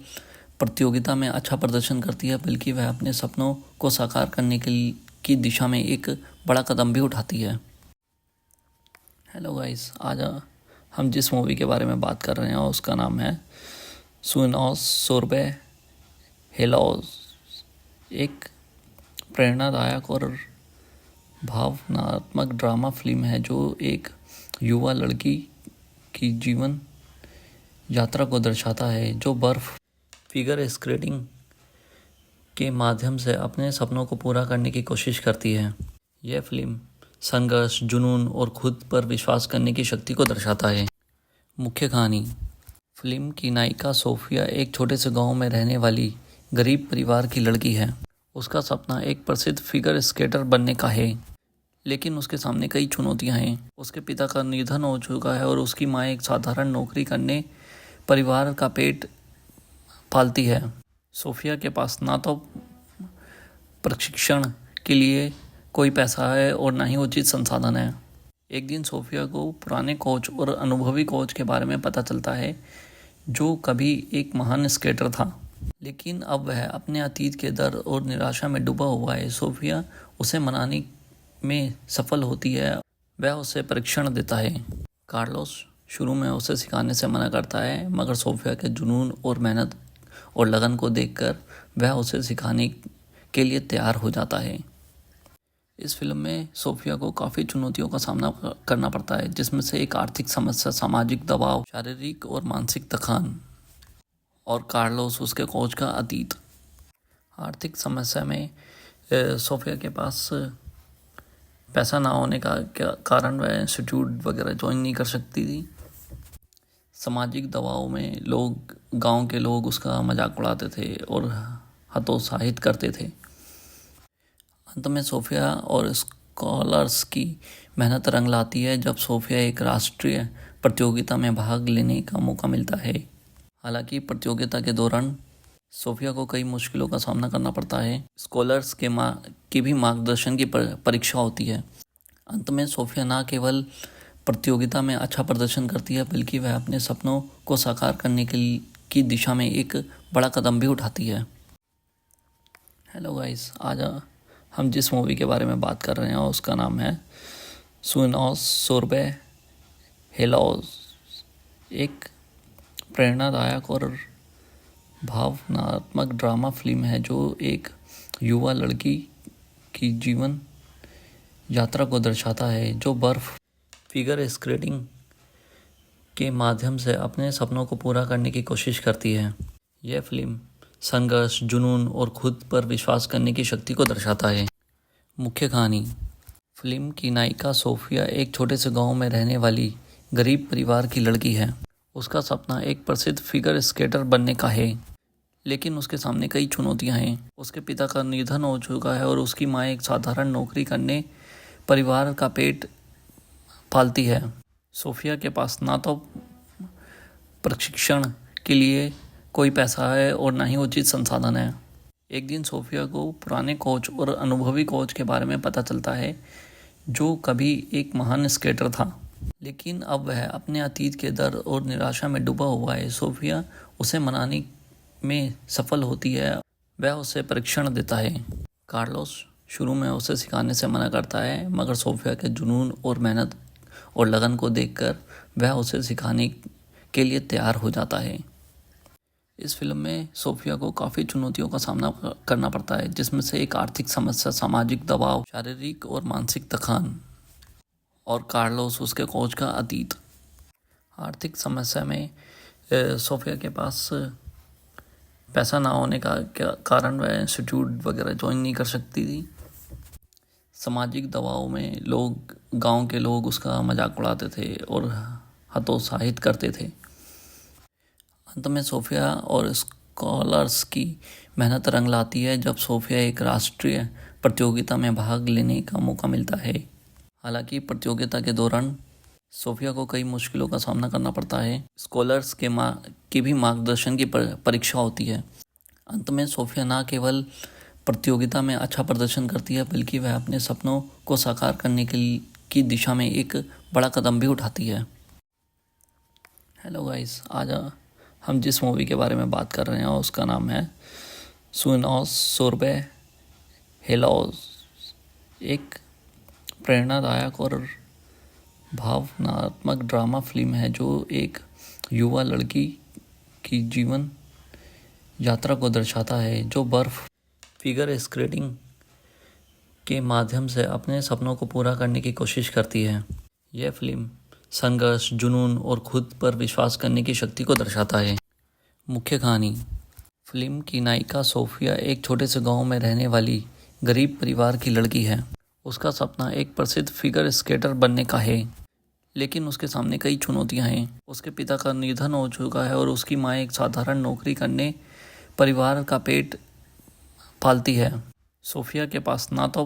प्रतियोगिता में अच्छा प्रदर्शन करती है, बल्कि वह अपने सपनों को साकार करने की दिशा में एक बड़ा कदम भी उठाती है। हेलो गाइस, आज हम जिस मूवी के बारे में बात कर रहे हैं उसका नाम है सुनोस सोरबे हेलोस। एक प्रेरणादायक और भावनात्मक ड्रामा फिल्म है जो एक युवा लड़की की जीवन यात्रा को दर्शाता है, जो बर्फ फिगर स्केटिंग के माध्यम से अपने सपनों को पूरा करने की कोशिश करती है। यह फिल्म संघर्ष, जुनून और खुद पर विश्वास करने की शक्ति को दर्शाता है। मुख्य कहानी। फिल्म की नायिका सोफिया एक छोटे से गांव में रहने वाली गरीब परिवार की लड़की है। उसका सपना एक प्रसिद्ध फिगर स्केटर बनने का है, लेकिन उसके सामने कई चुनौतियां हैं। उसके पिता का निधन हो चुका है और उसकी माँ एक साधारण नौकरी करने परिवार का पेट पालती है। सोफिया के पास ना तो प्रशिक्षण के लिए कोई पैसा है और ना ही उचित संसाधन है। एक दिन सोफिया को पुराने कोच और अनुभवी कोच के बारे में पता चलता है जो कभी एक महान स्केटर था, लेकिन अब वह अपने अतीत के दर्द और निराशा में डूबा हुआ है। सोफिया उसे मनाने में सफल होती है। वह उसे परीक्षण देता है। कार्लोस शुरू में उसे सिखाने से मना करता है, मगर सोफिया के जुनून और मेहनत और लगन को देखकर वह उसे सिखाने के लिए तैयार हो जाता है। इस फिल्म में सोफिया को काफ़ी चुनौतियों का सामना करना पड़ता है, जिसमें से एक आर्थिक समस्या, सामाजिक दबाव, शारीरिक और मानसिक थकान और कार्लोस उसके कोच का अतीत। आर्थिक समस्या में सोफिया के पास पैसा ना होने का कारण वह इंस्टीट्यूट वगैरह ज्वाइन नहीं कर सकती थी। सामाजिक दबाव में गांव के लोग उसका मजाक उड़ाते थे और हतोत्साहित करते थे। अंत में सोफिया और स्कॉलर्स की मेहनत रंग लाती है जब सोफिया एक राष्ट्रीय प्रतियोगिता में भाग लेने का मौका मिलता है। हालांकि प्रतियोगिता के दौरान सोफिया को कई मुश्किलों का सामना करना पड़ता है। स्कॉलर्स की भी मार्गदर्शन की परीक्षा होती है। अंत में सोफिया न केवल प्रतियोगिता में अच्छा प्रदर्शन करती है, बल्कि वह अपने सपनों को साकार करने की दिशा में एक बड़ा कदम भी उठाती है। हेलो गाइस, आज हम जिस मूवी के बारे में बात कर रहे हैं उसका नाम है सुनोस सोरबे हेलोस। एक प्रेरणादायक और भावनात्मक ड्रामा फिल्म है जो एक युवा लड़की की जीवन यात्रा को दर्शाता है, जो बर्फ फिगर स्केटिंग के माध्यम से अपने सपनों को पूरा करने की कोशिश करती है। यह फिल्म संघर्ष, जुनून और खुद पर विश्वास करने की शक्ति को दर्शाता है। मुख्य कहानी। फिल्म की नायिका सोफिया एक छोटे से गांव में रहने वाली गरीब परिवार की लड़की है। उसका सपना एक प्रसिद्ध फिगर स्केटर बनने का है, लेकिन उसके सामने कई चुनौतियां हैं। उसके पिता का निधन हो चुका है और उसकी माँ एक साधारण नौकरी करने परिवार का पेट पालती है। सोफिया के पास ना तो प्रशिक्षण के लिए कोई पैसा है और ना ही उचित संसाधन है। एक दिन सोफिया को पुराने कोच और अनुभवी कोच के बारे में पता चलता है, जो कभी एक महान स्केटर था, लेकिन अब वह अपने अतीत के दर्द और निराशा में डूबा हुआ है। सोफिया उसे मनाने में सफल होती है। वह उसे परीक्षण देता है। कार्लोस शुरू में उसे सिखाने से मना करता है, मगर सोफिया के जुनून और मेहनत और लगन को देखकर वह उसे सिखाने के लिए तैयार हो जाता है। इस फिल्म में सोफिया को काफ़ी चुनौतियों का सामना करना पड़ता है, जिसमें से एक आर्थिक समस्या, सामाजिक दबाव, शारीरिक और मानसिक थकान और कार्लोस उसके कोच का अतीत। आर्थिक समस्या में सोफिया के पास पैसा ना होने का कारण वह इंस्टीट्यूट वगैरह ज्वाइन नहीं कर सकती थी। सामाजिक दबाव में गांव के लोग उसका मजाक उड़ाते थे और हतोत्साहित करते थे। अंत में सोफिया और स्कॉलर्स की मेहनत रंग लाती है जब सोफिया एक राष्ट्रीय प्रतियोगिता में भाग लेने का मौका मिलता है। हालांकि प्रतियोगिता के दौरान सोफिया को कई मुश्किलों का सामना करना पड़ता है। स्कॉलर्स की भी मार्गदर्शन की परीक्षा होती है। अंत में सोफिया न केवल प्रतियोगिता में अच्छा प्रदर्शन करती है, बल्कि वह अपने सपनों को साकार करने की दिशा में एक बड़ा कदम भी उठाती है। हेलो गाइस, आज हम जिस मूवी के बारे में बात कर रहे हैं उसका नाम है सुनोस सोरबे हेलोस। एक प्रेरणादायक और भावनात्मक ड्रामा फिल्म है जो एक युवा लड़की की जीवन यात्रा को दर्शाता है, जो बर्फ फिगर स्केटिंग के माध्यम से अपने सपनों को पूरा करने की कोशिश करती है। यह फिल्म संघर्ष, जुनून और खुद पर विश्वास करने की शक्ति को दर्शाता है। मुख्य कहानी। फिल्म की नायिका सोफिया एक छोटे से गांव में रहने वाली गरीब परिवार की लड़की है। उसका सपना एक प्रसिद्ध फिगर स्केटर बनने का है, लेकिन उसके सामने कई चुनौतियां हैं। उसके पिता का निधन हो चुका है और उसकी माँ एक साधारण नौकरी करने परिवार का पेट पालती है। सोफिया के पास ना तो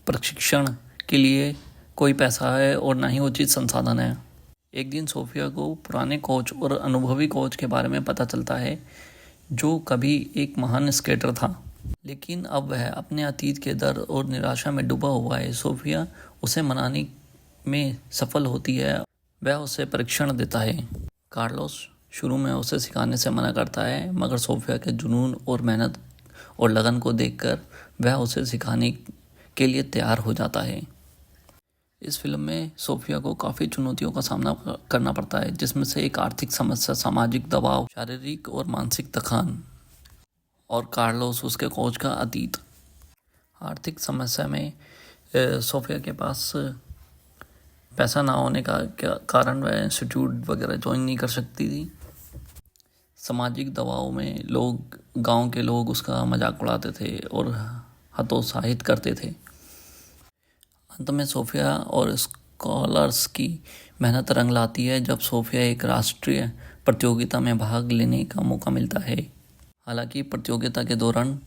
प्रशिक्षण के लिए कोई पैसा है और ना ही उचित संसाधन है। एक दिन सोफिया को पुराने कोच और अनुभवी कोच के बारे में पता चलता है, जो कभी एक महान स्केटर था, लेकिन अब वह अपने अतीत के दर्द और निराशा में डूबा हुआ है। सोफिया उसे मनाने में सफल होती है। वह उसे परीक्षण देता है। कार्लोस शुरू में उसे सिखाने से मना करता है, मगर सोफिया के जुनून और मेहनत और लगन को देखकर वह उसे सिखाने के लिए तैयार हो जाता है। इस फिल्म में सोफिया को काफ़ी चुनौतियों का सामना करना पड़ता है, जिसमें से एक आर्थिक समस्या, सामाजिक दबाव, शारीरिक और मानसिक थकान और कार्लोस उसके कोच का अतीत। आर्थिक समस्या में सोफिया के पास पैसा ना होने का कारण वह इंस्टीट्यूट वगैरह ज्वाइन नहीं कर सकती थी। सामाजिक दबाव में गांव के लोग उसका मजाक उड़ाते थे और हतोत्साहित करते थे। अंत में सोफिया और स्कॉलर्स की मेहनत रंग लाती है जब सोफिया एक राष्ट्रीय प्रतियोगिता में भाग लेने का मौका मिलता है। हालांकि प्रतियोगिता के दौरान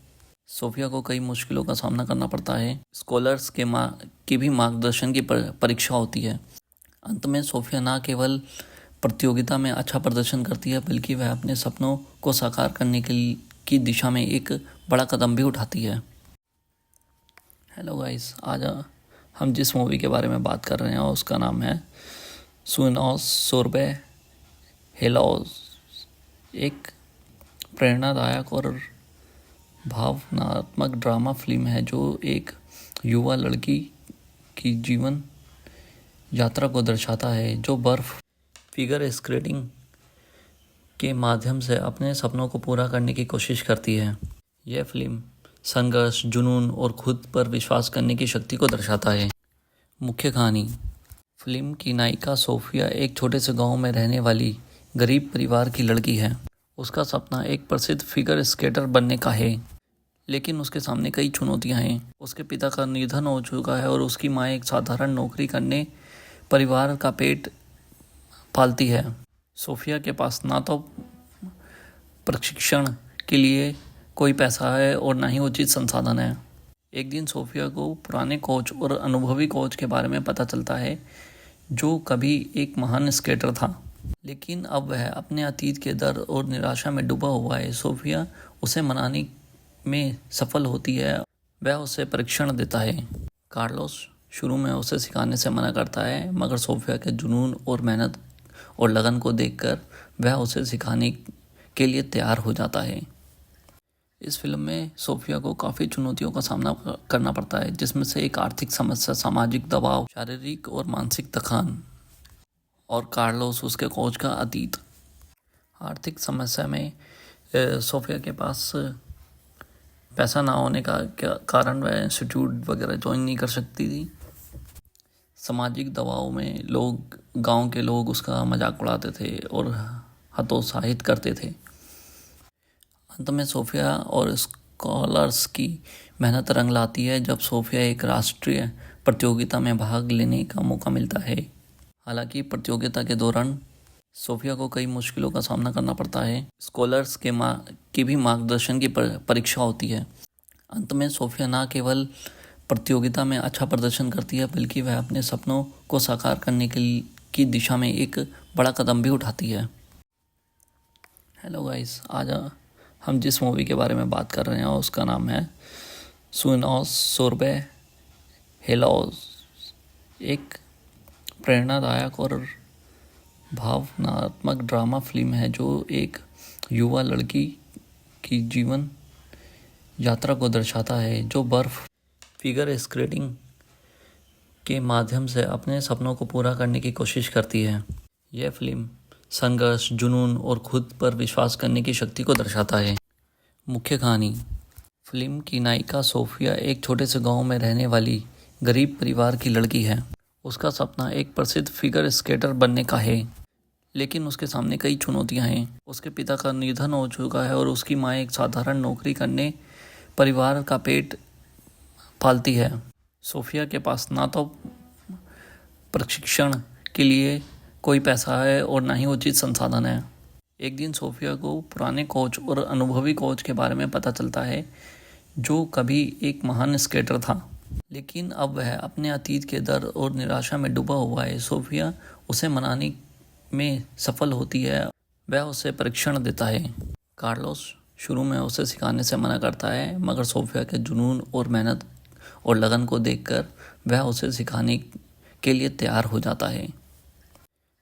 सोफिया को कई मुश्किलों का सामना करना पड़ता है। स्कॉलर्स की भी मार्गदर्शन की परीक्षा होती है। अंत में सोफिया न केवल प्रतियोगिता में अच्छा प्रदर्शन करती है, बल्कि वह अपने सपनों को साकार करने की दिशा में एक बड़ा कदम भी उठाती है। हेलो गाइस, आज हम जिस मूवी के बारे में बात कर रहे हैं उसका नाम है सुनोस सोरबे हेलोस। एक प्रेरणादायक और भावनात्मक ड्रामा फिल्म है जो एक युवा लड़की की जीवन यात्रा को दर्शाता है, जो बर्फ फिगर स्केटिंग के माध्यम से अपने सपनों को पूरा करने की कोशिश करती है। यह फिल्म संघर्ष, जुनून और खुद पर विश्वास करने की शक्ति को दर्शाता है। मुख्य कहानी। फिल्म की नायिका सोफिया एक छोटे से गांव में रहने वाली गरीब परिवार की लड़की है। उसका सपना एक प्रसिद्ध फिगर स्केटर बनने का है, लेकिन उसके सामने कई चुनौतियां हैं। उसके पिता का निधन हो चुका है और उसकी माँ एक साधारण नौकरी करने परिवार का पेट पालती है। सोफिया के पास ना तो प्रशिक्षण के लिए कोई पैसा है और ना ही उचित संसाधन है। एक दिन सोफिया को पुराने कोच और अनुभवी कोच के बारे में पता चलता है, जो कभी एक महान स्केटर था, लेकिन अब वह अपने अतीत के दर्द और निराशा में डूबा हुआ है। सोफिया उसे मनाने में सफल होती है। वह उसे परीक्षण देता है। कार्लोस शुरू में उसे सिखाने से मना करता है, मगर सोफिया के जुनून और मेहनत और लगन को देखकर वह उसे सिखाने के लिए तैयार हो जाता है। इस फिल्म में सोफिया को काफ़ी चुनौतियों का सामना करना पड़ता है, जिसमें से एक आर्थिक समस्या, सामाजिक दबाव, शारीरिक और मानसिक थकान और कार्लोस उसके कोच का अतीत। आर्थिक समस्या में सोफिया के पास पैसा ना होने का कारण वह इंस्टीट्यूट वगैरह ज्वाइन नहीं कर सकती थी। सामाजिक दबाव में गांव के लोग उसका मजाक उड़ाते थे और हतोत्साहित करते थे। अंत में सोफिया और स्कॉलर्स की मेहनत रंग लाती है जब सोफिया एक राष्ट्रीय प्रतियोगिता में भाग लेने का मौका मिलता है। हालांकि प्रतियोगिता के दौरान सोफिया को कई मुश्किलों का सामना करना पड़ता है। स्कॉलर्स की भी मार्गदर्शन की परीक्षा होती है। अंत में सोफिया न केवल प्रतियोगिता में अच्छा प्रदर्शन करती है, बल्कि वह अपने सपनों को साकार करने की दिशा में एक बड़ा कदम भी उठाती है। हेलो गाइस, आज हम जिस मूवी के बारे में बात कर रहे हैं उसका नाम है सुनोस सोरबे हेलोस। एक प्रेरणादायक और भावनात्मक ड्रामा फिल्म है जो एक युवा लड़की की जीवन यात्रा को दर्शाता है, जो बर्फ फिगर स्केटिंग के माध्यम से अपने सपनों को पूरा करने की कोशिश करती है। यह फिल्म संघर्ष, जुनून और खुद पर विश्वास करने की शक्ति को दर्शाता है। मुख्य कहानी। फिल्म की नायिका सोफिया एक छोटे से गांव में रहने वाली गरीब परिवार की लड़की है। उसका सपना एक प्रसिद्ध फिगर स्केटर बनने का है, लेकिन उसके सामने कई चुनौतियां हैं। उसके पिता का निधन हो चुका है और उसकी माँ एक साधारण नौकरी करने परिवार का पेट पालती है। सोफिया के पास ना तो प्रशिक्षण के लिए कोई पैसा है और ना ही उचित संसाधन है। एक दिन सोफिया को पुराने कोच और अनुभवी कोच के बारे में पता चलता है, जो कभी एक महान स्केटर था, लेकिन अब वह अपने अतीत के दर्द और निराशा में डूबा हुआ है। सोफिया उसे मनाने में सफल होती है। वह उसे परीक्षण देता है। कार्लोस शुरू में उसे सिखाने से मना करता है, मगर सोफिया के जुनून और मेहनत और लगन को देखकर वह उसे सिखाने के लिए तैयार हो जाता है।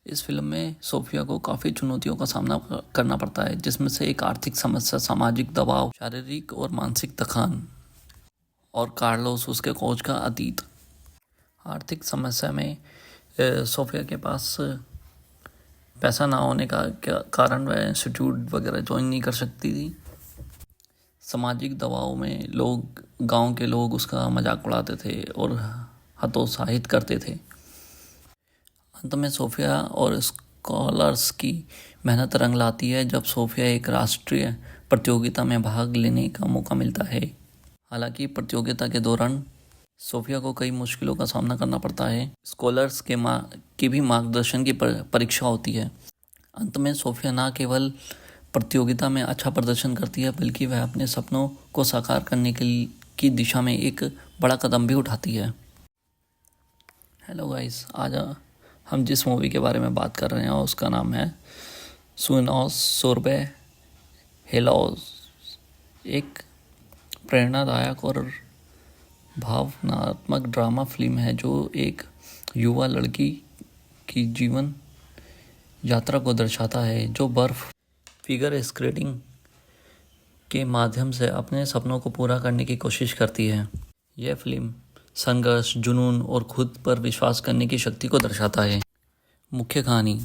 इस फिल्म में सोफिया को काफ़ी चुनौतियों का सामना करना पड़ता है, जिसमें से एक आर्थिक समस्या, सामाजिक दबाव, शारीरिक और मानसिक थकान और कार्लोस उसके कोच का अतीत। आर्थिक समस्या में सोफिया के पास पैसा ना होने का कारण वह इंस्टीट्यूट वगैरह ज्वाइन नहीं कर सकती थी। सामाजिक दबाव में गांव के लोग उसका मजाक उड़ाते थे और हतोत्साहित करते थे। अंत में सोफिया और स्कॉलर्स की मेहनत रंग लाती है जब सोफिया एक राष्ट्रीय प्रतियोगिता में भाग लेने का मौका मिलता है। हालांकि प्रतियोगिता के दौरान सोफिया को कई मुश्किलों का सामना करना पड़ता है। स्कॉलर्स की भी मार्गदर्शन की परीक्षा होती है। अंत में सोफिया न केवल प्रतियोगिता में अच्छा प्रदर्शन करती है, बल्कि वह अपने सपनों को साकार करने की दिशा में एक बड़ा कदम भी उठाती है। हेलो गाइस, आज हम जिस मूवी के बारे में बात कर रहे हैं उसका नाम है सुनोस सोरबे हेलोस। एक प्रेरणादायक और भावनात्मक ड्रामा फिल्म है जो एक युवा लड़की की जीवन यात्रा को दर्शाता है, जो बर्फ फिगर स्केटिंग के माध्यम से अपने सपनों को पूरा करने की कोशिश करती है। यह फिल्म संघर्ष, जुनून और खुद पर विश्वास करने की शक्ति को दर्शाता है। मुख्य कहानी।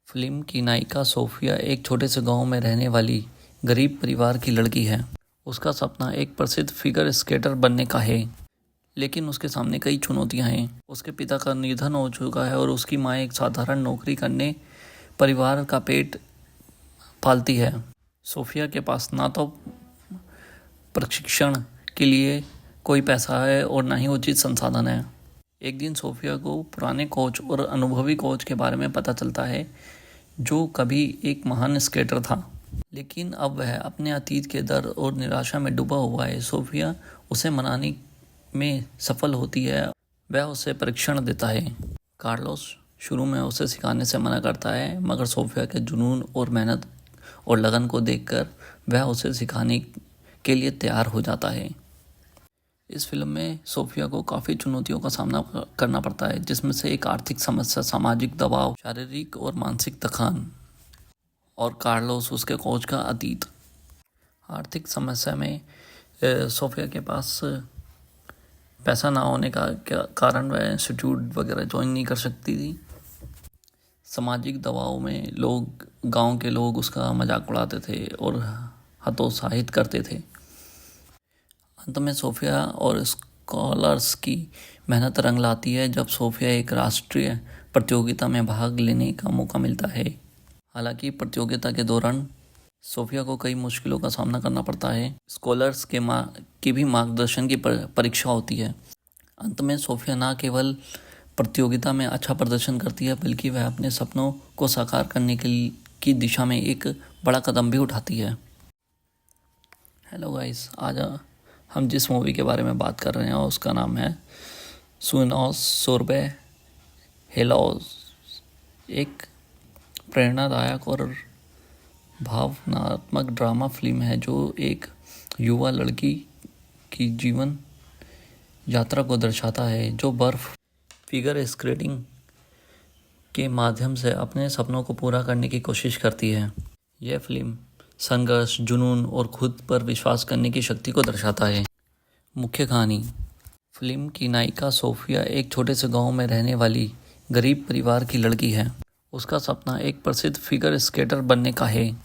फिल्म की नायिका सोफिया एक छोटे से गांव में रहने वाली गरीब परिवार की लड़की है। उसका सपना एक प्रसिद्ध फिगर स्केटर बनने का है, लेकिन उसके सामने कई चुनौतियां हैं। उसके पिता का निधन हो चुका है और उसकी माँ एक साधारण नौकरी करने परिवार का पेट पालती है। सोफिया के पास ना तो प्रशिक्षण के लिए कोई पैसा है और ना ही उचित संसाधन है। एक दिन सोफिया को पुराने कोच और अनुभवी कोच के बारे में पता चलता है, जो कभी एक महान स्केटर था, लेकिन अब वह अपने अतीत के डर और निराशा में डूबा हुआ है। सोफिया उसे मनाने में सफल होती है। वह उसे परीक्षण देता है। कार्लोस शुरू में उसे सिखाने से मना करता है, मगर सोफिया के जुनून और मेहनत और लगन को देखकर वह उसे सिखाने के लिए तैयार हो जाता है। इस फिल्म में सोफिया को काफ़ी चुनौतियों का सामना करना पड़ता है, जिसमें से एक आर्थिक समस्या, सामाजिक दबाव, शारीरिक और मानसिक थकान और कार्लोस उसके कोच का अतीत। आर्थिक समस्या में सोफिया के पास पैसा ना होने का कारण वह इंस्टीट्यूट वगैरह ज्वाइन नहीं कर सकती थी। सामाजिक दबाव में गांव के लोग उसका मजाक उड़ाते थे और हतोत्साहित करते थे। अंत में सोफिया और स्कॉलर्स की मेहनत रंग लाती है जब सोफिया एक राष्ट्रीय प्रतियोगिता में भाग लेने का मौका मिलता है। हालांकि प्रतियोगिता के दौरान सोफिया को कई मुश्किलों का सामना करना पड़ता है। स्कॉलर्स की भी मार्गदर्शन की परीक्षा होती है। अंत में सोफिया न केवल प्रतियोगिता में अच्छा प्रदर्शन करती है, बल्कि वह अपने सपनों को साकार करने की दिशा में एक बड़ा कदम भी उठाती है। हेलो गाइस, आज हम जिस मूवी के बारे में बात कर रहे हैं उसका नाम है सुनोस सोरबे हेलोस। एक प्रेरणादायक और भावनात्मक ड्रामा फिल्म है जो एक युवा लड़की की जीवन यात्रा को दर्शाता है, जो बर्फ फिगर स्केटिंग के माध्यम से अपने सपनों को पूरा करने की कोशिश करती है। यह फिल्म संघर्ष, जुनून और खुद पर विश्वास करने की शक्ति को दर्शाता है। मुख्य कहानी। फिल्म की नायिका सोफिया एक छोटे से गांव में रहने वाली गरीब परिवार की लड़की है। उसका सपना एक प्रसिद्ध फिगर स्केटर बनने का है,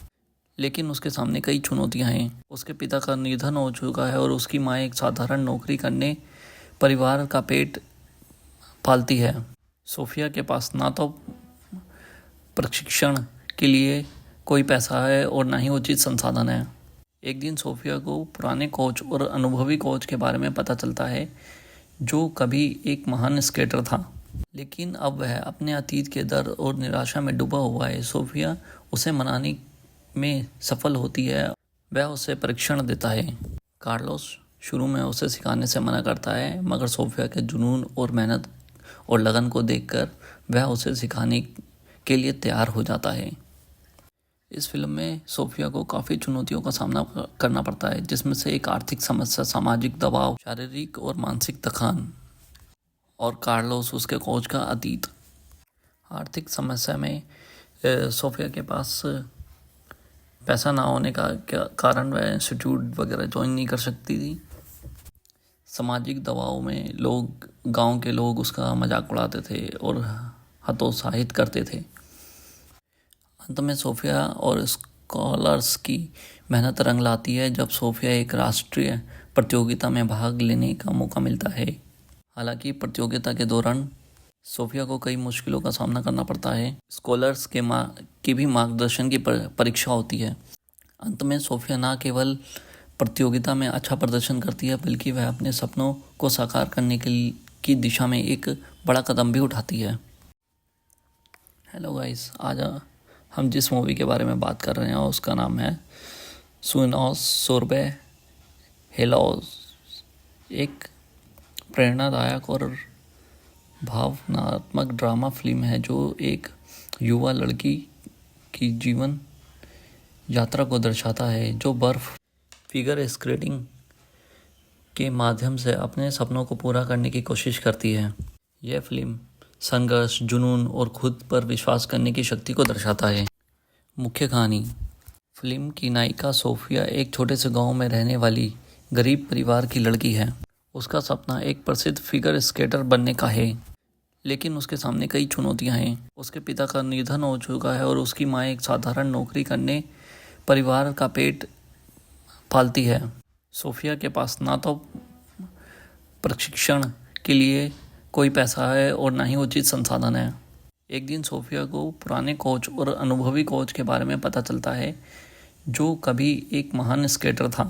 लेकिन उसके सामने कई चुनौतियां हैं। उसके पिता का निधन हो चुका है और उसकी माँ एक साधारण नौकरी करने परिवार का पेट पालती है। सोफिया के पास ना तो प्रशिक्षण के लिए कोई पैसा है और ना ही उचित संसाधन है। एक दिन सोफिया को पुराने कोच और अनुभवी कोच के बारे में पता चलता है, जो कभी एक महान स्केटर था, लेकिन अब वह अपने अतीत के डर और निराशा में डूबा हुआ है। सोफिया उसे मनाने में सफल होती है। वह उसे परीक्षण देता है। कार्लोस शुरू में उसे सिखाने से मना करता है, मगर सोफिया के जुनून और मेहनत और लगन को देखकर वह उसे सिखाने के लिए तैयार हो जाता है। इस फिल्म में सोफिया को काफ़ी चुनौतियों का सामना करना पड़ता है, जिसमें से एक आर्थिक समस्या, सामाजिक दबाव, शारीरिक और मानसिक थकान और कार्लोस उसके कोच का अतीत। आर्थिक समस्या में सोफिया के पास पैसा ना होने का कारण वह इंस्टीट्यूट वगैरह ज्वाइन नहीं कर सकती थी। सामाजिक दबाव में गांव के लोग उसका मजाक उड़ाते थे और हतोत्साहित करते थे। अंत में सोफिया और स्कॉलर्स की मेहनत रंग लाती है जब सोफिया एक राष्ट्रीय प्रतियोगिता में भाग लेने का मौका मिलता है। हालांकि प्रतियोगिता के दौरान सोफिया को कई मुश्किलों का सामना करना पड़ता है। स्कॉलर्स के भी मार्गदर्शन की परीक्षा होती है। अंत में सोफिया न केवल प्रतियोगिता में अच्छा प्रदर्शन करती है बल्कि वह अपने सपनों को साकार करने की दिशा में एक बड़ा कदम भी उठाती है। हेलो गाइस, आज हम जिस मूवी के बारे में बात कर रहे हैं उसका नाम है सुनोस सोरबे हेलोस। एक प्रेरणादायक और भावनात्मक ड्रामा फिल्म है जो एक युवा लड़की की जीवन यात्रा को दर्शाता है जो बर्फ फिगर स्केटिंग के माध्यम से अपने सपनों को पूरा करने की कोशिश करती है। यह फिल्म संघर्ष, जुनून और खुद पर विश्वास करने की शक्ति को दर्शाता है। मुख्य कहानी। फिल्म की नायिका सोफिया एक छोटे से गांव में रहने वाली गरीब परिवार की लड़की है। उसका सपना एक प्रसिद्ध फिगर स्केटर बनने का है, लेकिन उसके सामने कई चुनौतियां हैं। उसके पिता का निधन हो चुका है और उसकी माँ एक साधारण नौकरी करने परिवार का पेट पालती है। सोफिया के पास ना तो प्रशिक्षण के लिए कोई पैसा है और ना ही उचित संसाधन है। एक दिन सोफिया को पुराने कोच और अनुभवी कोच के बारे में पता चलता है जो कभी एक महान स्केटर था,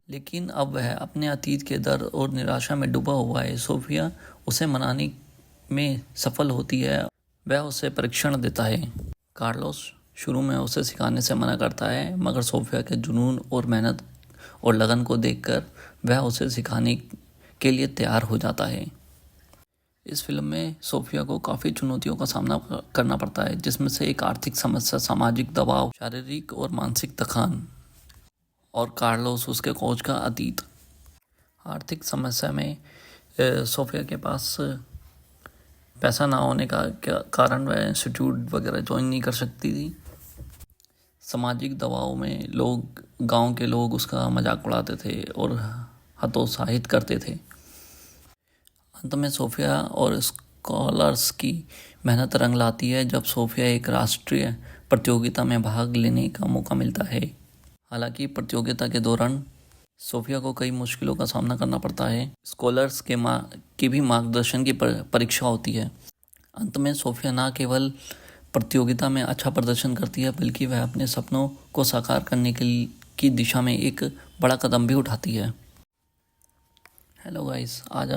लेकिन अब वह अपने अतीत के दर्द और निराशा में डूबा हुआ है। सोफिया उसे मनाने में सफल होती है। वह उसे परीक्षण देता है। कार्लोस शुरू में उसे सिखाने से मना करता है, मगर सोफिया के जुनून और मेहनत और लगन को देखकर वह उसे सिखाने के लिए तैयार हो जाता है। इस फिल्म में सोफिया को काफ़ी चुनौतियों का सामना करना पड़ता है, जिसमें से एक आर्थिक समस्या, सामाजिक दबाव, शारीरिक और मानसिक थकान और कार्लोस उसके कोच का अतीत। आर्थिक समस्या में सोफिया के पास पैसा ना होने का कारण वह इंस्टीट्यूट वगैरह ज्वाइन नहीं कर सकती थी। सामाजिक दबाव में गांव के लोग उसका मजाक उड़ाते थे और हतोत्साहित करते थे। अंत में सोफिया और स्कॉलर्स की मेहनत रंग लाती है जब सोफिया एक राष्ट्रीय प्रतियोगिता में भाग लेने का मौका मिलता है। हालांकि प्रतियोगिता के दौरान सोफिया को कई मुश्किलों का सामना करना पड़ता है। स्कॉलर्स के भी मार्गदर्शन की परीक्षा होती है। अंत में सोफिया न केवल प्रतियोगिता में अच्छा प्रदर्शन करती है बल्कि वह अपने सपनों को साकार करने की दिशा में एक बड़ा कदम भी उठाती है। हेलो गाइस, आज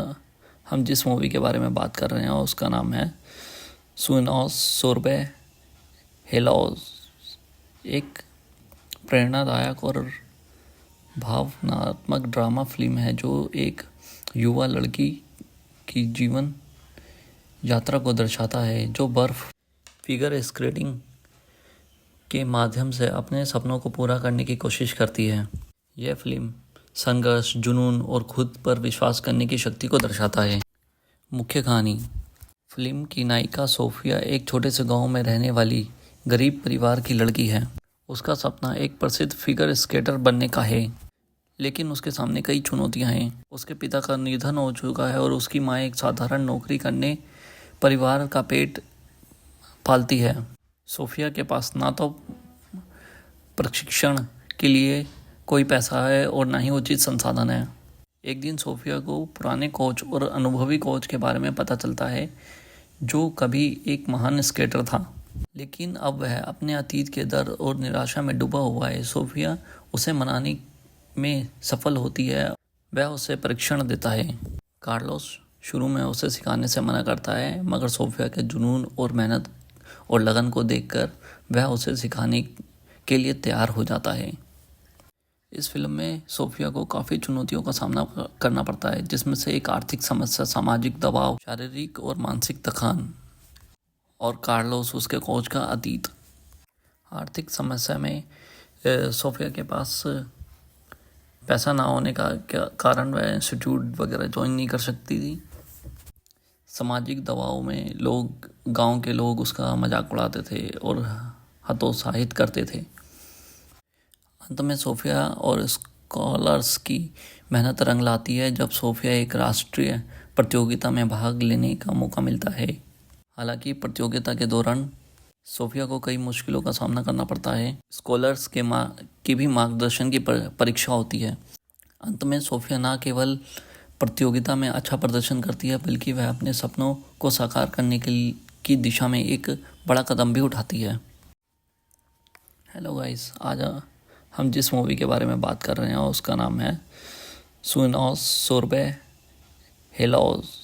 हम जिस मूवी के बारे में बात कर रहे हैं उसका नाम है सुनोस सोरबे हेलोस। एक प्रेरणादायक और भावनात्मक ड्रामा फिल्म है जो एक युवा लड़की की जीवन यात्रा को दर्शाता है जो बर्फ फिगर स्केटिंग के माध्यम से अपने सपनों को पूरा करने की कोशिश करती है। यह फिल्म संघर्ष, जुनून और खुद पर विश्वास करने की शक्ति को दर्शाता है। मुख्य कहानी। फिल्म की नायिका सोफिया एक छोटे से गांव में रहने वाली गरीब परिवार की लड़की है। उसका सपना एक प्रसिद्ध फिगर स्केटर बनने का है, लेकिन उसके सामने कई चुनौतियां हैं। उसके पिता का निधन हो चुका है और उसकी माँ एक साधारण नौकरी करने परिवार का पेट पालती है। सोफिया के पास ना तो प्रशिक्षण के लिए कोई पैसा है और ना ही उचित संसाधन है। एक दिन सोफिया को पुराने कोच और अनुभवी कोच के बारे में पता चलता है जो कभी एक महान स्केटर था, लेकिन अब वह अपने अतीत के दर्द और निराशा में डूबा हुआ है। सोफिया उसे मनाने में सफल होती है। वह उसे परीक्षण देता है। कार्लोस शुरू में उसे सिखाने से मना करता है, मगर सोफिया के जुनून और मेहनत और लगन को देखकर वह उसे सिखाने के लिए तैयार हो जाता है। इस फिल्म में सोफिया को काफ़ी चुनौतियों का सामना करना पड़ता है, जिसमें से एक आर्थिक समस्या, सामाजिक दबाव, शारीरिक और मानसिक थकान और कार्लोस उसके कोच का अतीत। आर्थिक समस्या में सोफिया के पास पैसा ना होने का कारण वह इंस्टीट्यूट वगैरह ज्वाइन नहीं कर सकती थी। सामाजिक दबाव में लोग गांव के लोग उसका मजाक उड़ाते थे और हतोत्साहित करते थे। अंत में सोफिया और स्कॉलर्स की मेहनत रंग लाती है जब सोफिया एक राष्ट्रीय प्रतियोगिता में भाग लेने का मौका मिलता है। हालांकि प्रतियोगिता के दौरान सोफिया को कई मुश्किलों का सामना करना पड़ता है। स्कॉलर्स की भी मार्गदर्शन की परीक्षा होती है। अंत में सोफिया न केवल प्रतियोगिता में अच्छा प्रदर्शन करती है बल्कि वह अपने सपनों को साकार करने की दिशा में एक बड़ा कदम भी उठाती है। हेलो गाइस, आज हम जिस मूवी के बारे में बात कर रहे हैं उसका नाम है सुनोस सोरबे हेलोस।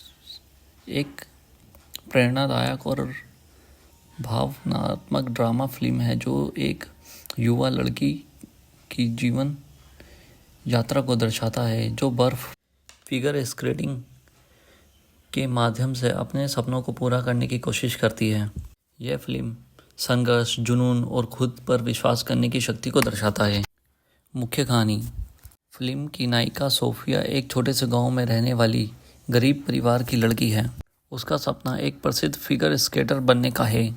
एक प्रेरणादायक और भावनात्मक ड्रामा फिल्म है जो एक युवा लड़की की जीवन यात्रा को दर्शाता है जो बर्फ फिगर स्केटिंग के माध्यम से अपने सपनों को पूरा करने की कोशिश करती है। यह फिल्म संघर्ष, जुनून और खुद पर विश्वास करने की शक्ति को दर्शाता है। मुख्य कहानी। फिल्म की नायिका सोफिया एक छोटे से गांव में रहने वाली गरीब परिवार की लड़की है। उसका सपना एक प्रसिद्ध फिगर स्केटर बनने का है,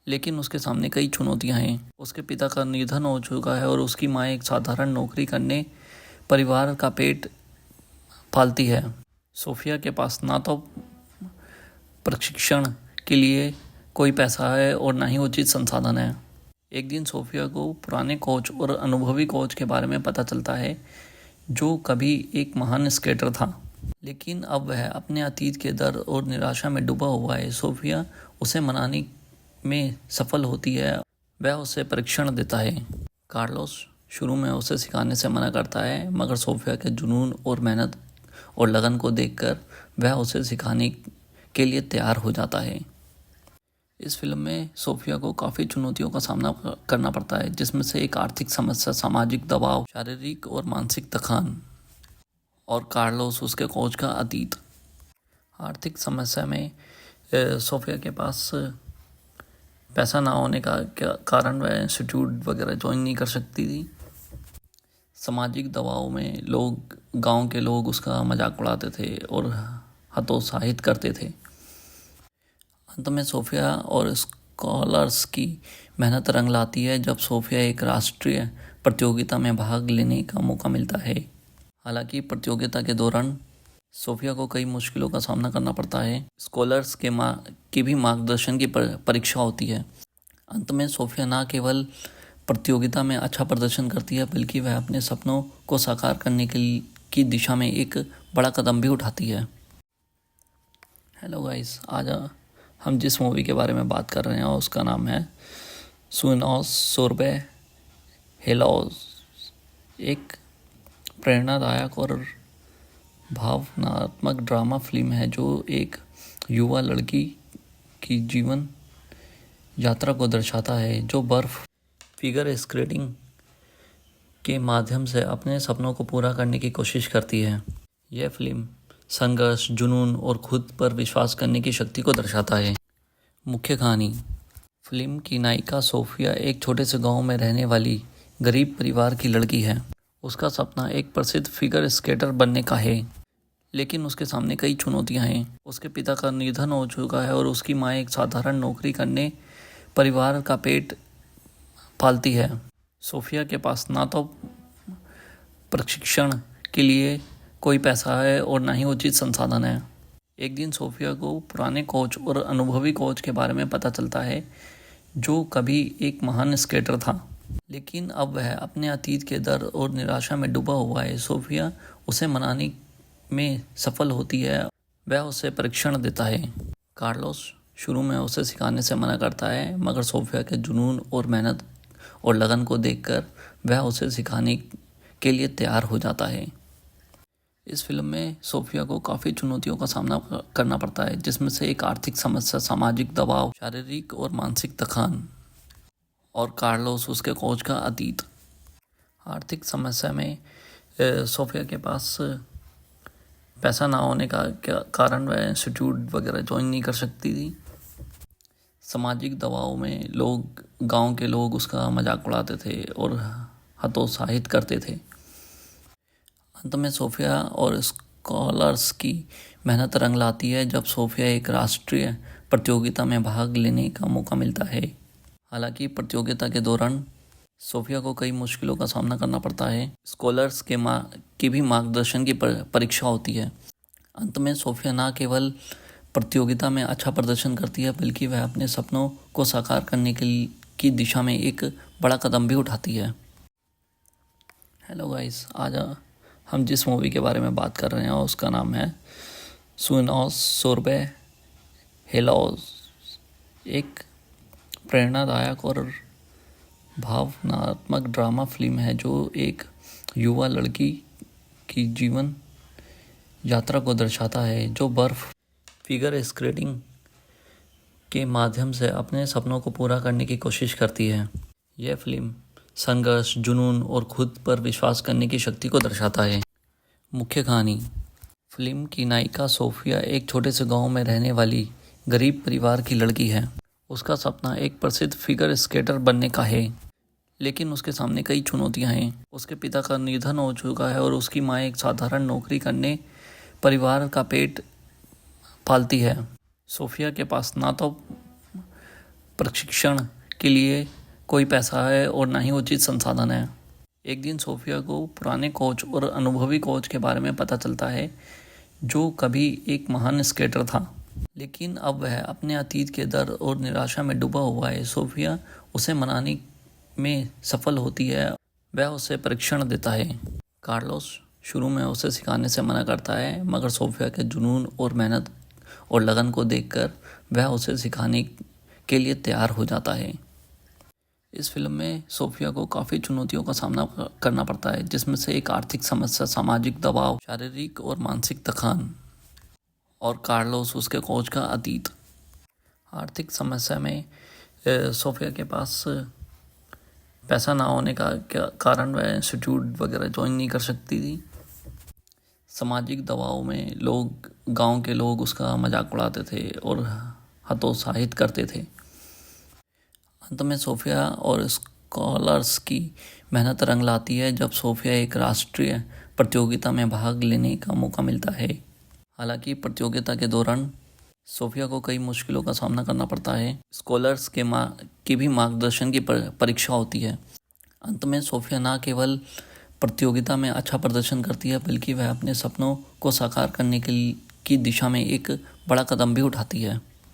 लेकिन उसके सामने कई चुनौतियां हैं। उसके पिता का निधन हो चुका है और उसकी माँ एक साधारण नौकरी करने परिवार का पेट पालती है। सोफिया के पास ना तो प्रशिक्षण के लिए कोई पैसा है और ना ही उचित संसाधन है। एक दिन सोफिया को पुराने कोच और अनुभवी कोच के बारे में पता चलता है जो कभी एक महान स्केटर था, लेकिन अब वह अपने अतीत के दर्द और निराशा में डूबा हुआ है। सोफिया उसे मनाने में सफल होती है। वह उसे परीक्षण देता है। कार्लोस शुरू में उसे सिखाने से मना करता है, मगर सोफिया के जुनून और मेहनत और लगन को देखकर वह उसे सिखाने के लिए तैयार हो जाता है। इस फिल्म में सोफिया को काफ़ी चुनौतियों का सामना करना पड़ता है, जिसमें से एक आर्थिक समस्या, सामाजिक दबाव, शारीरिक और मानसिक थकान और कार्लोस उसके कोच का अतीत। आर्थिक समस्या में सोफिया के पास पैसा ना होने का कारण वह इंस्टीट्यूट वगैरह ज्वाइन नहीं कर सकती थी। सामाजिक दबाव में लोग गांव के लोग उसका मजाक उड़ाते थे और हतोत्साहित करते थे। अंत में सोफिया और स्कॉलर्स की मेहनत रंग लाती है जब सोफिया एक राष्ट्रीय प्रतियोगिता में भाग लेने का मौका मिलता है। हालांकि प्रतियोगिता के दौरान सोफिया को कई मुश्किलों का सामना करना पड़ता है। स्कॉलर्स की भी मार्गदर्शन की परीक्षा होती है। अंत में सोफिया न केवल प्रतियोगिता में अच्छा प्रदर्शन करती है बल्कि वह अपने सपनों को साकार करने की दिशा में एक बड़ा कदम भी उठाती है। हेलो गाइस, आज हम जिस मूवी के बारे में बात कर रहे हैं उसका नाम है सुनोस सोरबे हेलोस। एक प्रेरणादायक और भावनात्मक ड्रामा फिल्म है जो एक युवा लड़की की जीवन यात्रा को दर्शाता है जो बर्फ फिगर स्केटिंग के माध्यम से अपने सपनों को पूरा करने की कोशिश करती है। यह फिल्म संघर्ष, जुनून और खुद पर विश्वास करने की शक्ति को दर्शाता है। मुख्य कहानी। फिल्म की नायिका सोफिया एक छोटे से गांव में रहने वाली गरीब परिवार की लड़की है। उसका सपना एक प्रसिद्ध फिगर स्केटर बनने का है, लेकिन उसके सामने कई चुनौतियां हैं। उसके पिता का निधन हो चुका है और उसकी माँ एक साधारण नौकरी करने परिवार का पेट पालती है। सोफिया के पास ना तो प्रशिक्षण के लिए कोई पैसा है और ना ही उचित संसाधन है। एक दिन सोफिया को पुराने कोच और अनुभवी कोच के बारे में पता चलता है जो कभी एक महान स्केटर था, लेकिन अब वह अपने अतीत के दर्द और निराशा में डूबा हुआ है। सोफिया उसे मनाने में सफल होती है। वह उसे परीक्षण देता है। कार्लोस शुरू में उसे सिखाने से मना करता है, मगर सोफिया के जुनून और मेहनत और लगन को देखकर वह उसे सिखाने के लिए तैयार हो जाता है। इस फिल्म में सोफिया को काफ़ी चुनौतियों का सामना करना पड़ता है, जिसमें से एक आर्थिक समस्या, सामाजिक दबाव, शारीरिक और मानसिक थकान और कार्लोस उसके कोच का अतीत। आर्थिक समस्या में सोफिया के पास पैसा ना होने का कारण वह इंस्टीट्यूट वगैरह ज्वाइन नहीं कर सकती थी। सामाजिक दबाव में लोग गांव के लोग उसका मजाक उड़ाते थे और हतोत्साहित करते थे। अंत में सोफिया और स्कॉलर्स की मेहनत रंग लाती है जब सोफिया एक राष्ट्रीय प्रतियोगिता में भाग लेने का मौका मिलता है। हालांकि प्रतियोगिता के दौरान सोफिया को कई मुश्किलों का सामना करना पड़ता है। स्कॉलर्स की भी मार्गदर्शन की परीक्षा होती है। अंत में सोफिया न केवल प्रतियोगिता में अच्छा प्रदर्शन करती है बल्कि वह अपने सपनों को साकार करने की दिशा में एक बड़ा कदम भी उठाती है। हेलो गाइस, आज हम जिस मूवी के बारे में बात कर रहे हैं उसका नाम है सुनोस सोरबे हेलोस। एक प्रेरणादायक और भावनात्मक ड्रामा फिल्म है जो एक युवा लड़की की जीवन यात्रा को दर्शाता है जो बर्फ फिगर स्केटिंग के माध्यम से अपने सपनों को पूरा करने की कोशिश करती है। यह फिल्म संघर्ष, जुनून और खुद पर विश्वास करने की शक्ति को दर्शाता है। मुख्य कहानी। फिल्म की नायिका सोफिया एक छोटे से गांव में रहने वाली गरीब परिवार की लड़की है। उसका सपना एक प्रसिद्ध फिगर स्केटर बनने का है, लेकिन उसके सामने कई चुनौतियां हैं। उसके पिता का निधन हो चुका है और उसकी माँ एक साधारण नौकरी करने परिवार का पेट पालती है। सोफिया के पास ना तो प्रशिक्षण के लिए कोई पैसा है और ना ही उचित संसाधन है। एक दिन सोफिया को पुराने कोच और अनुभवी कोच के बारे में पता चलता है जो कभी एक महान स्केटर था, लेकिन अब वह अपने अतीत के डर और निराशा में डूबा हुआ है। सोफिया उसे मनाने में सफल होती है। वह उसे परीक्षण देता है। कार्लोस शुरू में उसे सिखाने से मना करता है, मगर सोफिया के जुनून और मेहनत और लगन को देखकर वह उसे सिखाने के लिए तैयार हो जाता है। इस फिल्म में सोफिया को काफ़ी चुनौतियों का सामना करना पड़ता है, जिसमें से एक आर्थिक समस्या, सामाजिक दबाव, शारीरिक और मानसिक थकान और कार्लोस उसके कोच का अतीत। आर्थिक समस्या में सोफिया के पास पैसा ना होने का कारण वह इंस्टीट्यूट वगैरह ज्वाइन नहीं कर सकती थी। सामाजिक दबाव में गांव के लोग उसका मजाक उड़ाते थे और हतोत्साहित करते थे। अंत में सोफिया और स्कॉलर्स की मेहनत रंग लाती है जब सोफिया एक राष्ट्रीय प्रतियोगिता में भाग लेने का मौका मिलता है। हालांकि प्रतियोगिता के दौरान सोफिया को कई मुश्किलों का सामना करना पड़ता है। स्कॉलर्स की भी मार्गदर्शन की परीक्षा होती है। अंत में सोफिया न केवल प्रतियोगिता में अच्छा प्रदर्शन करती है बल्कि वह अपने सपनों को साकार करने की दिशा में एक बड़ा कदम भी उठाती है।